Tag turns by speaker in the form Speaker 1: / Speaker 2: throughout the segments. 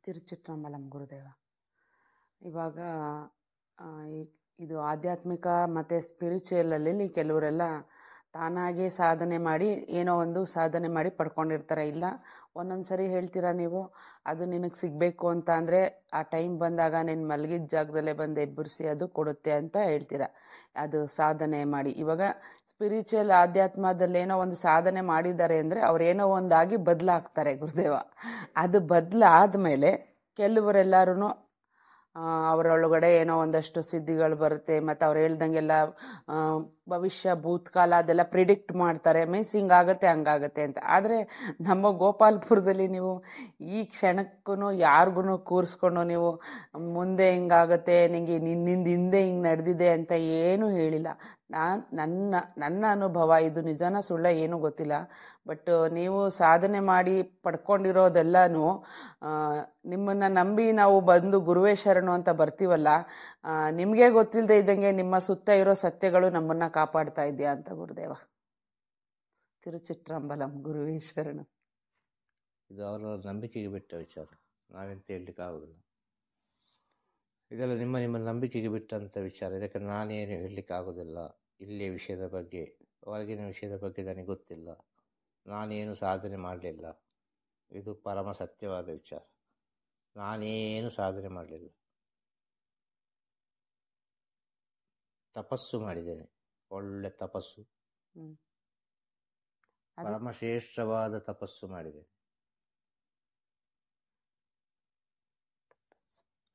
Speaker 1: ತಿರುಚಿಟ್ರಂಬಲಂ ಗುರುದೇವ. ಇವಾಗ ಆ, ಇದು ಆಧ್ಯಾತ್ಮಿಕ ಮತ್ತು ಸ್ಪಿರಿಚುವಲಲ್ಲಿ ಕೆಲವರೆಲ್ಲ ತಾನಾಗೇ ಸಾಧನೆ ಮಾಡಿ ಏನೋ ಒಂದು ಸಾಧನೆ ಮಾಡಿ ಪಡ್ಕೊಂಡಿರ್ತಾರೆ. ಇಲ್ಲ ಒಂದೊಂದು ಸರಿ ಹೇಳ್ತೀರಾ ನೀವು, ಅದು ನಿನಗೆ ಸಿಗಬೇಕು ಅಂತ ಅಂದರೆ ಆ ಟೈಮ್ ಬಂದಾಗ ನೀನು ಮಲಗಿದ ಜಾಗದಲ್ಲೇ ಬಂದು ಎಬ್ಬರಿಸಿ ಅದು ಕೊಡುತ್ತೆ ಅಂತ ಹೇಳ್ತೀರಾ. ಅದು ಸಾಧನೆ ಮಾಡಿ ಇವಾಗ ಸ್ಪಿರಿಚುವಲ್ ಆಧ್ಯಾತ್ಮದಲ್ಲಿ ಏನೋ ಒಂದು ಸಾಧನೆ ಮಾಡಿದ್ದಾರೆ ಅಂದರೆ ಅವ್ರೇನೋ ಒಂದಾಗಿ ಬದಲಾಗ್ತಾರೆ ಗುರುದೇವ. ಅದು ಬದಲಾದ್ಮೇಲೆ ಕೆಲವರೆಲ್ಲರೂ ಅವರೊಳಗಡೆ ಏನೋ ಒಂದಷ್ಟು ಸಿದ್ಧಿಗಳು ಬರುತ್ತೆ. ಮತ್ತು ಅವ್ರು ಹೇಳ್ದಂಗೆಲ್ಲ ಭವಿಷ್ಯ ಭೂತಕಾಲ ಅದೆಲ್ಲ ಪ್ರಿಡಿಕ್ಟ್ ಮಾಡ್ತಾರೆ. ಮೀನ್ಸ್ ಹಿಂಗಾಗತ್ತೆ ಹಂಗಾಗತ್ತೆ ಅಂತ. ಆದರೆ ನಮ್ಮ ಗೋಪಾಲ್ಪುರದಲ್ಲಿ ನೀವು ಈ ಕ್ಷಣಕ್ಕೂ ಯಾರಿಗೂ ಕೂರಿಸ್ಕೊಂಡು ನೀವು ಮುಂದೆ ಹಿಂಗಾಗತ್ತೆ, ನಿಂಗೆ ನಿನ್ನಿಂದ ಹಿಂದೆ ಹಿಂಗೆ ನಡೆದಿದೆ ಅಂತ ಏನೂ ಹೇಳಿಲ್ಲ. ನನ್ನ ಅನುಭವ ಇದು ನಿಜನ ಸುಳ್ಳ ಏನೂ ಗೊತ್ತಿಲ್ಲ. ಬಟ್ ನೀವು ಸಾಧನೆ ಮಾಡಿ ಪಡ್ಕೊಂಡಿರೋದೆಲ್ಲನೂ ನಿಮ್ಮನ್ನು ನಂಬಿ ನಾವು ಬಂದು ಗುರುವೇ ಶರಣು ಅಂತ ಬರ್ತೀವಲ್ಲ, ನಿಮಗೆ ಗೊತ್ತಿಲ್ಲದೆ ಇದ್ದಂಗೆ ನಿಮ್ಮ ಸುತ್ತ ಇರೋ ಸತ್ಯಗಳು ನಮ್ಮನ್ನು ಕಾಪಾಡ್ತಾ ಇದೆಯಾ ಅಂತ ಗುರುದೇವ. ತಿರುಚಿಟ್ರಂಬಲಂ ಗುರುವೇ ಶರಣು.
Speaker 2: ಇದು ಅವರವರ ನಂಬಿಕೆಗೆ ಬಿಟ್ಟ ವಿಚಾರ, ನಾವೆಂತ ಹೇಳಲಿಕ್ಕೆ ಆಗೋದಿಲ್ಲ. ಇದೆಲ್ಲ ನಿಮ್ಮ ನಂಬಿಕೆಗೆ ಬಿಟ್ಟಂಥ ವಿಚಾರ. ಇದಕ್ಕೆ ನಾನೇನು ಹೇಳಲಿಕ್ಕೆ ಆಗೋದಿಲ್ಲ. ಇಲ್ಲಿಯ ವಿಷಯದ ಬಗ್ಗೆ, ಹೊರಗಿನ ವಿಷಯದ ಬಗ್ಗೆ ನನಗೆ ಗೊತ್ತಿಲ್ಲ. ನಾನೇನು ಸಾಧನೆ ಮಾಡಲಿಲ್ಲ. ಇದು ಪರಮ ಸತ್ಯವಾದ ವಿಚಾರ. ನಾನೇನು ಸಾಧನೆ ಮಾಡಲಿಲ್ಲ. ತಪಸ್ಸು ಮಾಡಿದ್ದೇನೆ, ಒಳ್ಳೆ ತಪಸ್ಸು, ಪರಮಶ್ರೇಷ್ಠವಾದ ತಪಸ್ಸು ಮಾಡಿದ್ದೇನೆ.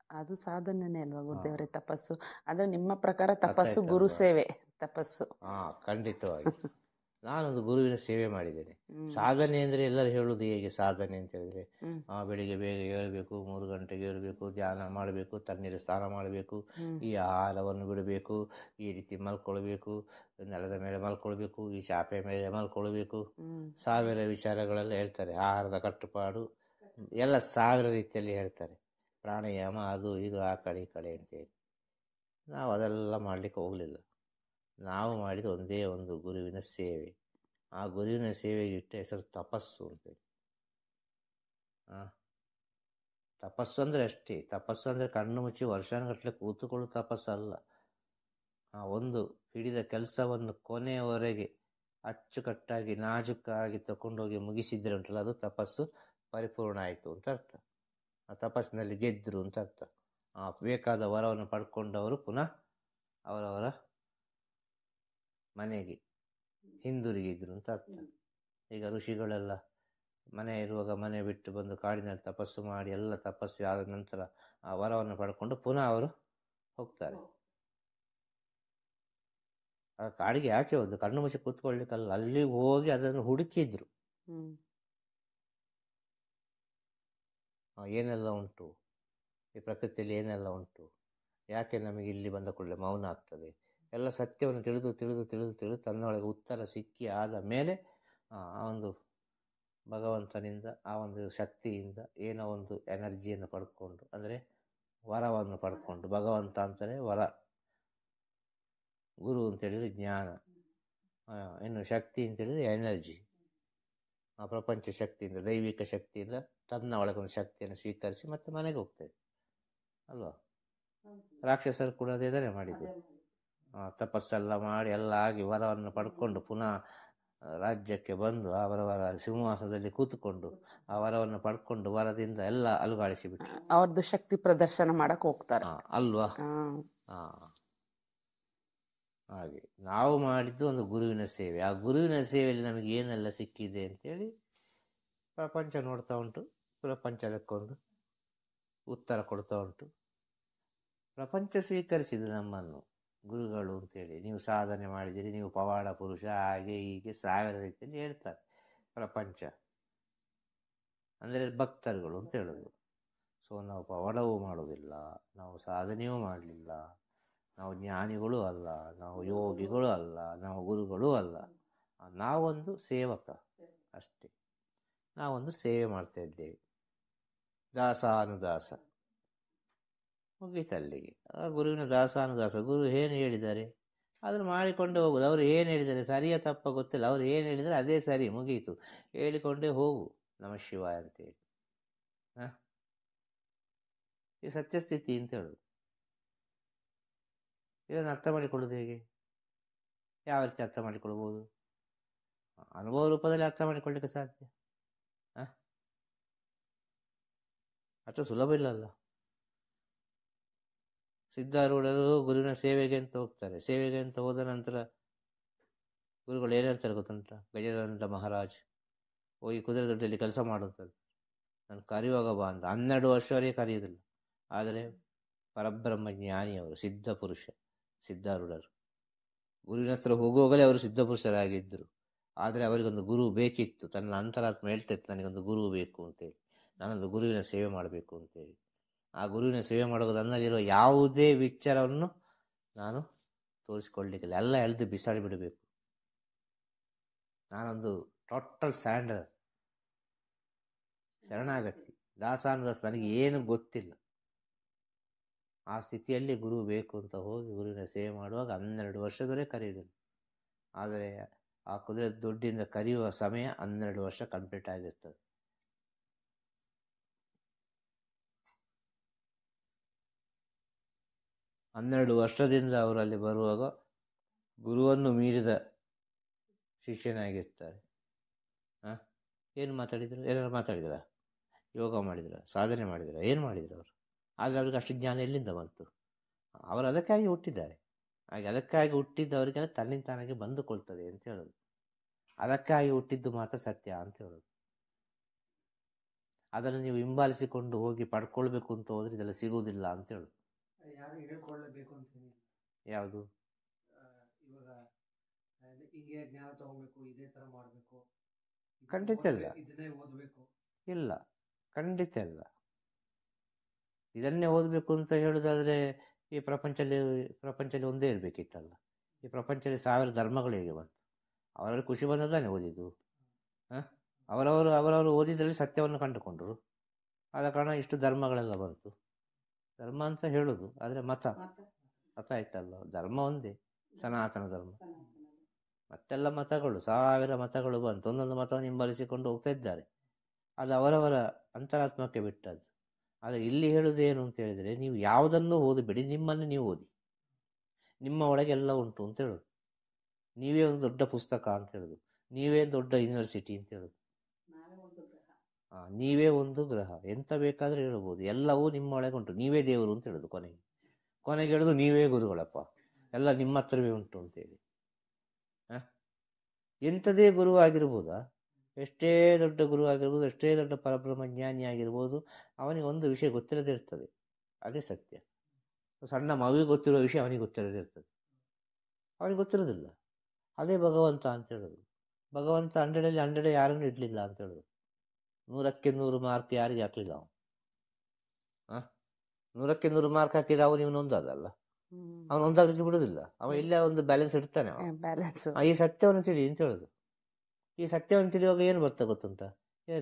Speaker 1: ಅದು ಸಾಧನೆನೇ ಅಲ್ವಾ ಗುರುದೇವರೇ ತಪಸ್ಸು? ಅಂದ್ರೆ ನಿಮ್ಮ ಪ್ರಕಾರ ತಪಸ್ಸು ಗುರು ಸೇವೆ ತಪಸ್ಸು.
Speaker 2: ಖಂಡಿತವಾಗಿ ನಾನೊಂದು ಗುರುವಿನ ಸೇವೆ ಮಾಡಿದ್ದೇನೆ. ಸಾಧನೆ ಅಂದರೆ ಎಲ್ಲರೂ ಹೇಳುವುದು ಹೇಗೆ ಸಾಧನೆ ಅಂತ ಹೇಳಿದ್ರೆ, ಬೆಳಿಗ್ಗೆ ಬೇಗ ಏಳಬೇಕು, 3 ಗಂಟೆಗೆ ಏಳಬೇಕು, ಧ್ಯಾನ ಮಾಡಬೇಕು, ತಣ್ಣೀರು ಸ್ನಾನ ಮಾಡಬೇಕು, ಈ ಆಹಾರವನ್ನು ಬಿಡಬೇಕು, ಈ ರೀತಿ ಮಲ್ಕೊಳ್ಬೇಕು, ನೆಲದ ಮೇಲೆ ಮಲ್ಕೊಳ್ಬೇಕು, ಈ ಚಾಪೆ ಮೇಲೆ ಮಲ್ಕೊಳ್ಬೇಕು, 1000 ವಿಚಾರಗಳೆಲ್ಲ ಹೇಳ್ತಾರೆ. ಆಹಾರದ ಕಟ್ಟುಪಾಡು ಎಲ್ಲ 1000 ರೀತಿಯಲ್ಲಿ ಹೇಳ್ತಾರೆ. ಪ್ರಾಣಾಯಾಮ ಅದು ಇದು ಆ ಕಡೆ ಈ ಕಡೆ ಅಂತೇಳಿ ನಾವು ಅದೆಲ್ಲ ಮಾಡಲಿಕ್ಕೆ ಹೋಗಲಿಲ್ಲ. ನಾವು ಮಾಡಿದ ಒಂದೇ ಒಂದು ಗುರುವಿನ ಸೇವೆ. ಆ ಗುರುವಿನ ಸೇವೆಗೆ ಇಟ್ಟ ಹೆಸರು ತಪಸ್ಸು ಅಂತೇಳಿ. ತಪಸ್ಸು ಅಂದರೆ ಅಷ್ಟೇ. ತಪಸ್ಸು ಅಂದರೆ ಕಣ್ಣು ಮುಚ್ಚಿ ವರ್ಷಾನುಗಟ್ಟಲೆ ಕೂತುಕೊಳ್ಳೋ ತಪಸ್ಸಲ್ಲ. ಒಂದು ಹಿಡಿದ ಕೆಲಸವನ್ನು ಕೊನೆಯವರೆಗೆ ಅಚ್ಚುಕಟ್ಟಾಗಿ ನಾಜುಕಾಗಿ ತಗೊಂಡೋಗಿ ಮುಗಿಸಿದ್ರೆ ಉಂಟಲ್ಲ, ಅದು ತಪಸ್ಸು ಪರಿಪೂರ್ಣ ಆಯಿತು ಅಂತ ಅರ್ಥ. ಆ ತಪಸ್ಸಿನಲ್ಲಿ ಗೆದ್ದರು ಅಂತ ಅರ್ಥ. ಬೇಕಾದ ವರವನ್ನು ಪಡ್ಕೊಂಡವರು ಪುನಃ ಅವರವರ ಮನೆಗೆ ಹಿಂದಿರುಗಿದ್ರು ಅಂತ ಅರ್ಥ. ಈಗ ಋಷಿಗಳೆಲ್ಲ ಮನೆ ಇರುವಾಗ ಮನೆ ಬಿಟ್ಟು ಬಂದು ಕಾಡಿನಲ್ಲಿ ತಪಸ್ಸು ಮಾಡಿ ಎಲ್ಲ ತಪಸ್ಸು ಆದ ನಂತರ ಆ ವರವನ್ನು ಪಡ್ಕೊಂಡು ಪುನಃ ಅವರು ಹೋಗ್ತಾರೆ. ಆ ಕಾಡಿಗೆ ಯಾಕೆ ಹೋದ್ದು? ಕಣ್ಣು ಮುಚ್ಚಿ ಕೂತ್ಕೊಳ್ಲಿಕ್ಕಲ್ಲ, ಅಲ್ಲಿ ಹೋಗಿ ಅದನ್ನು ಹುಡುಕಿದ್ರು. ಏನೆಲ್ಲ ಉಂಟು ಈ ಪ್ರಕೃತಿಯಲ್ಲಿ, ಏನೆಲ್ಲ ಉಂಟು, ಯಾಕೆ ನಮಗೆ ಇಲ್ಲಿ ಬಂದ ಕೂಡಲೇ ಮೌನ ಆಗ್ತದೆ, ಎಲ್ಲ ಸತ್ಯವನ್ನು ತಿಳಿದು ತಿಳಿದು ತಿಳಿದು ತಿಳಿದು ತನ್ನೊಳಗೆ ಉತ್ತರ ಸಿಕ್ಕಿ ಆದ ಮೇಲೆ ಆ ಒಂದು ಭಗವಂತನಿಂದ, ಆ ಒಂದು ಶಕ್ತಿಯಿಂದ ಏನೋ ಒಂದು ಎನರ್ಜಿಯನ್ನು ಪಡ್ಕೊಂಡು, ಅಂದರೆ ವರವನ್ನು ಪಡ್ಕೊಂಡು, ಭಗವಂತ ಅಂತಲೇ ವರ, ಗುರು ಅಂತೇಳಿದರೆ ಜ್ಞಾನ, ಇನ್ನು ಶಕ್ತಿ ಅಂತೇಳಿದರೆ ಎನರ್ಜಿ. ಆ ಪ್ರಪಂಚ ಶಕ್ತಿಯಿಂದ, ದೈವಿಕ ಶಕ್ತಿಯಿಂದ ತನ್ನ ಒಳಗೊಂದು ಶಕ್ತಿಯನ್ನು ಸ್ವೀಕರಿಸಿ ಮತ್ತೆ ಮನೆಗೆ ಹೋಗ್ತದೆ ಅಲ್ವಾ. ರಾಕ್ಷಸರು ಕೂಡ ಅದೇ ಮಾಡಿದ್ದು. ತಪಸ್ಸೆಲ್ಲ ಮಾಡಿ ಎಲ್ಲ ಆಗಿ ವರವನ್ನು ಪಡ್ಕೊಂಡು ಪುನಃ ರಾಜ್ಯಕ್ಕೆ ಬಂದು ಅವರವರ ಸಿಂಹಾಸನದಲ್ಲಿ ಕೂತುಕೊಂಡು ಆ ವರವನ್ನು ಪಡ್ಕೊಂಡು ವರದಿಂದ ಎಲ್ಲ ಅಲುಗಾಡಿಸಿಬಿಟ್ರು.
Speaker 1: ಅವ್ರದ್ದು ಶಕ್ತಿ ಪ್ರದರ್ಶನ ಮಾಡಕ್ ಹೋಗ್ತಾರೆ
Speaker 2: ಅಲ್ವಾ. ಹಾಗೆ ನಾವು ಮಾಡಿದ್ದು ಒಂದು ಗುರುವಿನ ಸೇವೆ. ಆ ಗುರುವಿನ ಸೇವೆಯಲ್ಲಿ ನಮಗೆ ಏನೆಲ್ಲ ಸಿಕ್ಕಿದೆ ಅಂತೇಳಿ ಪ್ರಪಂಚ ನೋಡ್ತಾ ಉಂಟು. ಪ್ರಪಂಚ ಅದಕ್ಕೊಂದು ಉತ್ತರ ಕೊಡ್ತಾ ಉಂಟು. ಪ್ರಪಂಚ ಸ್ವೀಕರಿಸಿದೆ ನಮ್ಮನ್ನು ಗುರುಗಳು ಅಂತೇಳಿ. ನೀವು ಸಾಧನೆ ಮಾಡಿದಿರಿ, ನೀವು ಪವಾಡ ಪುರುಷ, ಹಾಗೆ ಹೀಗೆ 1000 ರೀತಿಯಲ್ಲಿ ಹೇಳ್ತಾರೆ. ಪ್ರಪಂಚ ಅಂದರೆ ಭಕ್ತರುಗಳು ಅಂತ ಹೇಳೋದು. ಸೊ ನಾವು ಪವಾಡವೂ ಮಾಡೋದಿಲ್ಲ, ನಾವು ಸಾಧನೆಯೂ ಮಾಡಲಿಲ್ಲ, ನಾವು ಜ್ಞಾನಿಗಳು ಅಲ್ಲ, ನಾವು ಯೋಗಿಗಳು ಅಲ್ಲ, ನಾವು ಗುರುಗಳು ಅಲ್ಲ. ನಾವೊಂದು ಸೇವಕ ಅಷ್ಟೇ. ನಾವೊಂದು ಸೇವೆ ಮಾಡ್ತಾ ಇದ್ದೇವೆ. ದಾಸಾನುದಾಸ ಮುಗೀತಲ್ಲಿಗೆ. ಆ ಗುರುವಿನ ದಾಸಾನುದಾಸ. ಗುರು ಏನು ಹೇಳಿದ್ದಾರೆ ಅದನ್ನು ಮಾಡಿಕೊಂಡೇ ಹೋಗುದು. ಅವರು ಏನು ಹೇಳಿದ್ದಾರೆ ಸರಿಯ ತಪ್ಪ ಗೊತ್ತಿಲ್ಲ, ಅವ್ರು ಏನು ಹೇಳಿದರೆ ಅದೇ ಸರಿ, ಮುಗೀತು, ಹೇಳಿಕೊಂಡೇ ಹೋಗು ನಮಃ ಶಿವಾಯ ಅಂತೇಳಿ. ಈ ಸತ್ಯಸ್ಥಿತಿ ಅಂತ ಹೇಳೋದು. ಇದನ್ನು ಅರ್ಥ ಮಾಡಿಕೊಳ್ಳೋದು ಹೇಗೆ? ಯಾವ ರೀತಿ ಅರ್ಥ ಮಾಡಿಕೊಳ್ಬೋದು? ಅನುಭವ ರೂಪದಲ್ಲಿ ಅರ್ಥ ಮಾಡಿಕೊಳ್ಳಿಕ್ಕೆ ಸಾಧ್ಯ? ಅಷ್ಟು ಸುಲಭ ಇಲ್ಲಲ್ಲ. ಸಿದ್ಧಾರೂಢರು ಗುರುವಿನ ಸೇವೆಗೆ ಅಂತ ಹೋಗ್ತಾರೆ. ಸೇವೆಗೆ ಅಂತ ಹೋದ ನಂತರ ಗುರುಗಳು ಏನು ಹೇಳ್ತಾರೆ ಗೊತ್ತುಂಟ? ಗಜಾನನ ಮಹಾರಾಜ್ ಹೋಗಿ ಕುದುರೆ ದೊಡ್ಡಲ್ಲಿ ಕೆಲಸ ಮಾಡುತ್ತದೆ, ನಾನು ಕರೆಯುವಾಗ ಬಾ ಅಂತ. 12 ವರ್ಷವರೆಗೆ ಕರೆಯುವುದಿಲ್ಲ. ಆದರೆ ಪರಬ್ರಹ್ಮ ಜ್ಞಾನಿಯವರು, ಸಿದ್ಧ ಪುರುಷ ಸಿದ್ಧಾರೂಢರು ಗುರುವಿನ ಹತ್ರ ಹೋಗುವಾಗಲೇ ಅವರು ಸಿದ್ಧ ಪುರುಷರಾಗಿದ್ದರು. ಆದರೆ ಅವರಿಗೊಂದು ಗುರು ಬೇಕಿತ್ತು. ತನ್ನ ಅಂತರಾತ್ಮ ಹೇಳ್ತಿತ್ತು, ನನಗೊಂದು ಗುರು ಬೇಕು ಅಂತೇಳಿ, ನಾನೊಂದು ಗುರುವಿನ ಸೇವೆ ಮಾಡಬೇಕು ಅಂತೇಳಿ. ಆ ಗುರುವಿನ ಸೇವೆ ಮಾಡೋದು ನನ್ನಲ್ಲಿರುವ ಯಾವುದೇ ವಿಚಾರವನ್ನು ನಾನು ತೋರಿಸಿಕೊಳ್ಳಲಿಕ್ಕಿಲ್ಲ, ಎಲ್ಲ ಎಳೆದು ಬಿಸಾಡಿ ಬಿಡಬೇಕು. ನಾನೊಂದು ಟೋಟಲ್ ಸ್ಯಾಂಡರ್, ಶರಣಾಗತಿ, ದಾಸಾನುದಾಸ, ನನಗೆ ಏನು ಗೊತ್ತಿಲ್ಲ. ಆ ಸ್ಥಿತಿಯಲ್ಲಿ ಗುರು ಬೇಕು ಅಂತ ಹೋಗಿ ಗುರುವಿನ ಸೇವೆ ಮಾಡುವಾಗ 12 ವರ್ಷದವರೆಗೆ ಕರೆಯುವುದಿಲ್ಲ. ಆದರೆ ಆ ಕುದುರೆ ದುಡ್ಡಿಂದ ಕರೆಯುವ ಸಮಯ 12 ವರ್ಷ ಕಂಪ್ಲೀಟ್ ಆಗಿರ್ತದೆ. ಹನ್ನೆರಡು ವರ್ಷದಿಂದ ಅವರಲ್ಲಿ ಬರುವಾಗ ಗುರುವನ್ನು ಮೀರಿದ ಶಿಷ್ಯನಾಗಿರ್ತಾರೆ. ಏನು ಮಾತಾಡಿದ್ರು? ಏನಾದ್ರು ಮಾತಾಡಿದ್ರ? ಯೋಗ ಮಾಡಿದ್ರ? ಸಾಧನೆ ಮಾಡಿದ್ರ? ಏನು ಮಾಡಿದ್ರು ಅವರು? ಆದರೆ ಅವ್ರಿಗೆ ಅಷ್ಟು ಜ್ಞಾನ ಎಲ್ಲಿಂದ ಬಂತು? ಅವರು ಅದಕ್ಕಾಗಿ ಹುಟ್ಟಿದ್ದಾರೆ. ಹಾಗೆ ಅದಕ್ಕಾಗಿ ಹುಟ್ಟಿದ್ದವರಿಗೆಲ್ಲ ತನ್ನಿಂದ ತಾನಾಗಿ ಬಂದುಕೊಳ್ತದೆ ಅಂತ ಹೇಳೋದು. ಅದಕ್ಕಾಗಿ ಹುಟ್ಟಿದ್ದು ಮಾತ್ರ ಸತ್ಯ ಅಂತ ಹೇಳೋದು. ಅದನ್ನು ನೀವು ಹಿಂಬಾಲಿಸಿಕೊಂಡು ಹೋಗಿ ಪಡ್ಕೊಳ್ಬೇಕು ಅಂತ ಹೋದ್ರೆ ಇದೆಲ್ಲ ಸಿಗುವುದಿಲ್ಲ ಅಂತ ಹೇಳೋದು.
Speaker 3: ಯಾರು ಹೇಳ್ಕೊಳ್ಳಬೇಕು ಅಂತ
Speaker 2: ಯಾವುದು?
Speaker 3: ಇವಾಗ ಹಿಂಗೆ ಜ್ಞಾನ ತಗೋಬೇಕು, ಇದೇ ತರ ಮಾಡಬೇಕು,
Speaker 2: ಖಂಡಿತ ಇಲ್ಲ.
Speaker 3: ಇದನ್ನೇ ಓದಬೇಕು
Speaker 2: ಇಲ್ಲ, ಖಂಡಿತ ಇಲ್ಲ. ಇದನ್ನೇ ಓದಬೇಕು ಅಂತ ಹೇಳುದಾದ್ರೆ ಈ ಪ್ರಪಂಚದಲ್ಲಿ ಒಂದೇ ಇರಬೇಕಿತ್ತಲ್ಲ. ಈ ಪ್ರಪಂಚದಲ್ಲಿ 1000 ಧರ್ಮಗಳು ಹೇಗೆ ಬಂತು? ಅವರಲ್ಲಿ ಖುಷಿ ಬಂದದ್ದಾನೆ ಓದಿದ್ದು. ಅವರವರು ಓದಿದ್ರಲ್ಲಿ ಸತ್ಯವನ್ನು ಕಂಡುಕೊಂಡರು. ಆದ ಕಾರಣ ಇಷ್ಟು ಧರ್ಮಗಳೆಲ್ಲ ಬಂತು. ಧರ್ಮ ಅಂತ ಹೇಳುದು, ಆದರೆ ಮತ ಆಯ್ತಲ್ಲ. ಧರ್ಮ ಒಂದೇ, ಸನಾತನ ಧರ್ಮ. ಮತ್ತೆಲ್ಲ ಮತಗಳು, 1000 ಮತಗಳು ಬಂತು. ಒಂದೊಂದು ಮತವನ್ನು ಹಿಂಬಾಲಿಸಿಕೊಂಡು ಹೋಗ್ತಾ ಇದ್ದಾರೆ. ಅದು ಅವರವರ ಅಂತರಾತ್ಮಕ್ಕೆ ಬಿಟ್ಟದ್ದು. ಆದರೆ ಇಲ್ಲಿ ಹೇಳುವುದು ಏನು ಅಂತ ಹೇಳಿದರೆ, ನೀವು ಯಾವುದನ್ನು ಓದಬೇಡಿ, ನಿಮ್ಮನ್ನು ನೀವು ಓದಿ. ನಿಮ್ಮ ಒಳಗೆ ಎಲ್ಲ ಉಂಟು ಅಂತ ಹೇಳೋದು. ನೀವೇ ಒಂದು ದೊಡ್ಡ ಪುಸ್ತಕ ಅಂತ ಹೇಳೋದು. ನೀವೇ ದೊಡ್ಡ ಯೂನಿವರ್ಸಿಟಿ ಅಂತ ಹೇಳೋದು. ನೀವೇ ಒಂದು ಗ್ರಹ, ಎಂತ ಬೇಕಾದ್ರೆ ಹೇಳ್ಬೋದು. ಎಲ್ಲವೂ ನಿಮ್ಮ ಒಳಗೆ ಉಂಟು. ನೀವೇ ದೇವರು ಅಂತ ಹೇಳೋದು. ಕೊನೆಗೆ ಹೇಳೋದು ನೀವೇ ಗುರುಗಳಪ್ಪ, ಎಲ್ಲ ನಿಮ್ಮ ಹತ್ರವೇ ಉಂಟು ಅಂತೇಳಿ. ಎಂಥದೇ ಗುರು ಆಗಿರ್ಬೋದಾ? ಎಷ್ಟೇ ದೊಡ್ಡ ಗುರು ಆಗಿರ್ಬೋದು, ಎಷ್ಟೇ ದೊಡ್ಡ ಪರಬ್ರಹ್ಮ ಜ್ಞಾನಿ ಆಗಿರ್ಬೋದು, ಅವನಿಗೆ ಒಂದು ವಿಷಯ ಗೊತ್ತಿರದೇ ಇರ್ತದೆ. ಅದೇ ಸತ್ಯ. ಸಣ್ಣ ಮಗುವಿಗೆ ಗೊತ್ತಿರುವ ವಿಷಯ ಅವನಿಗೆ ಗೊತ್ತಿರದೇ ಇರ್ತದೆ. ಅವನಿಗೆ ಗೊತ್ತಿರೋದಿಲ್ಲ. ಅದೇ ಭಗವಂತ ಅಂತ ಹೇಳೋದು. ಭಗವಂತ 100ರಲ್ಲಿ 100 ಯಾರನ್ನು ಇಡ್ಲಿಲ್ಲ ಅಂತ ಹೇಳೋದು. 100ಕ್ಕೆ 100 ಮಾರ್ಕ್ ಯಾರಿಗೆ ಹಾಕ್ಲಿಲ್ಲ ಅವನು. 100ಕ್ಕೆ 100 ಮಾರ್ಕ್ ಹಾಕಿದ್ರೆ ಅವನು ಇವನು ಒಂದಾದಲ್ಲ. ಅವನು ಒಂದಾಗ್ಲಿಕ್ಕೆ ಬಿಡುದಿಲ್ಲ. ಅವ ಇಲ್ಲೇ ಒಂದು ಬ್ಯಾಲೆನ್ಸ್ ಇಡ್ತಾನೆ. ಈ ಸತ್ಯವನ್ನು ತಿಳಿ ಅಂತ ಹೇಳುದು. ಈ ಸತ್ಯವನ್ನು ತಿಳಿಯುವಾಗ ಏನು ಬರ್ತಾ ಗೊತ್ತುಂಟ?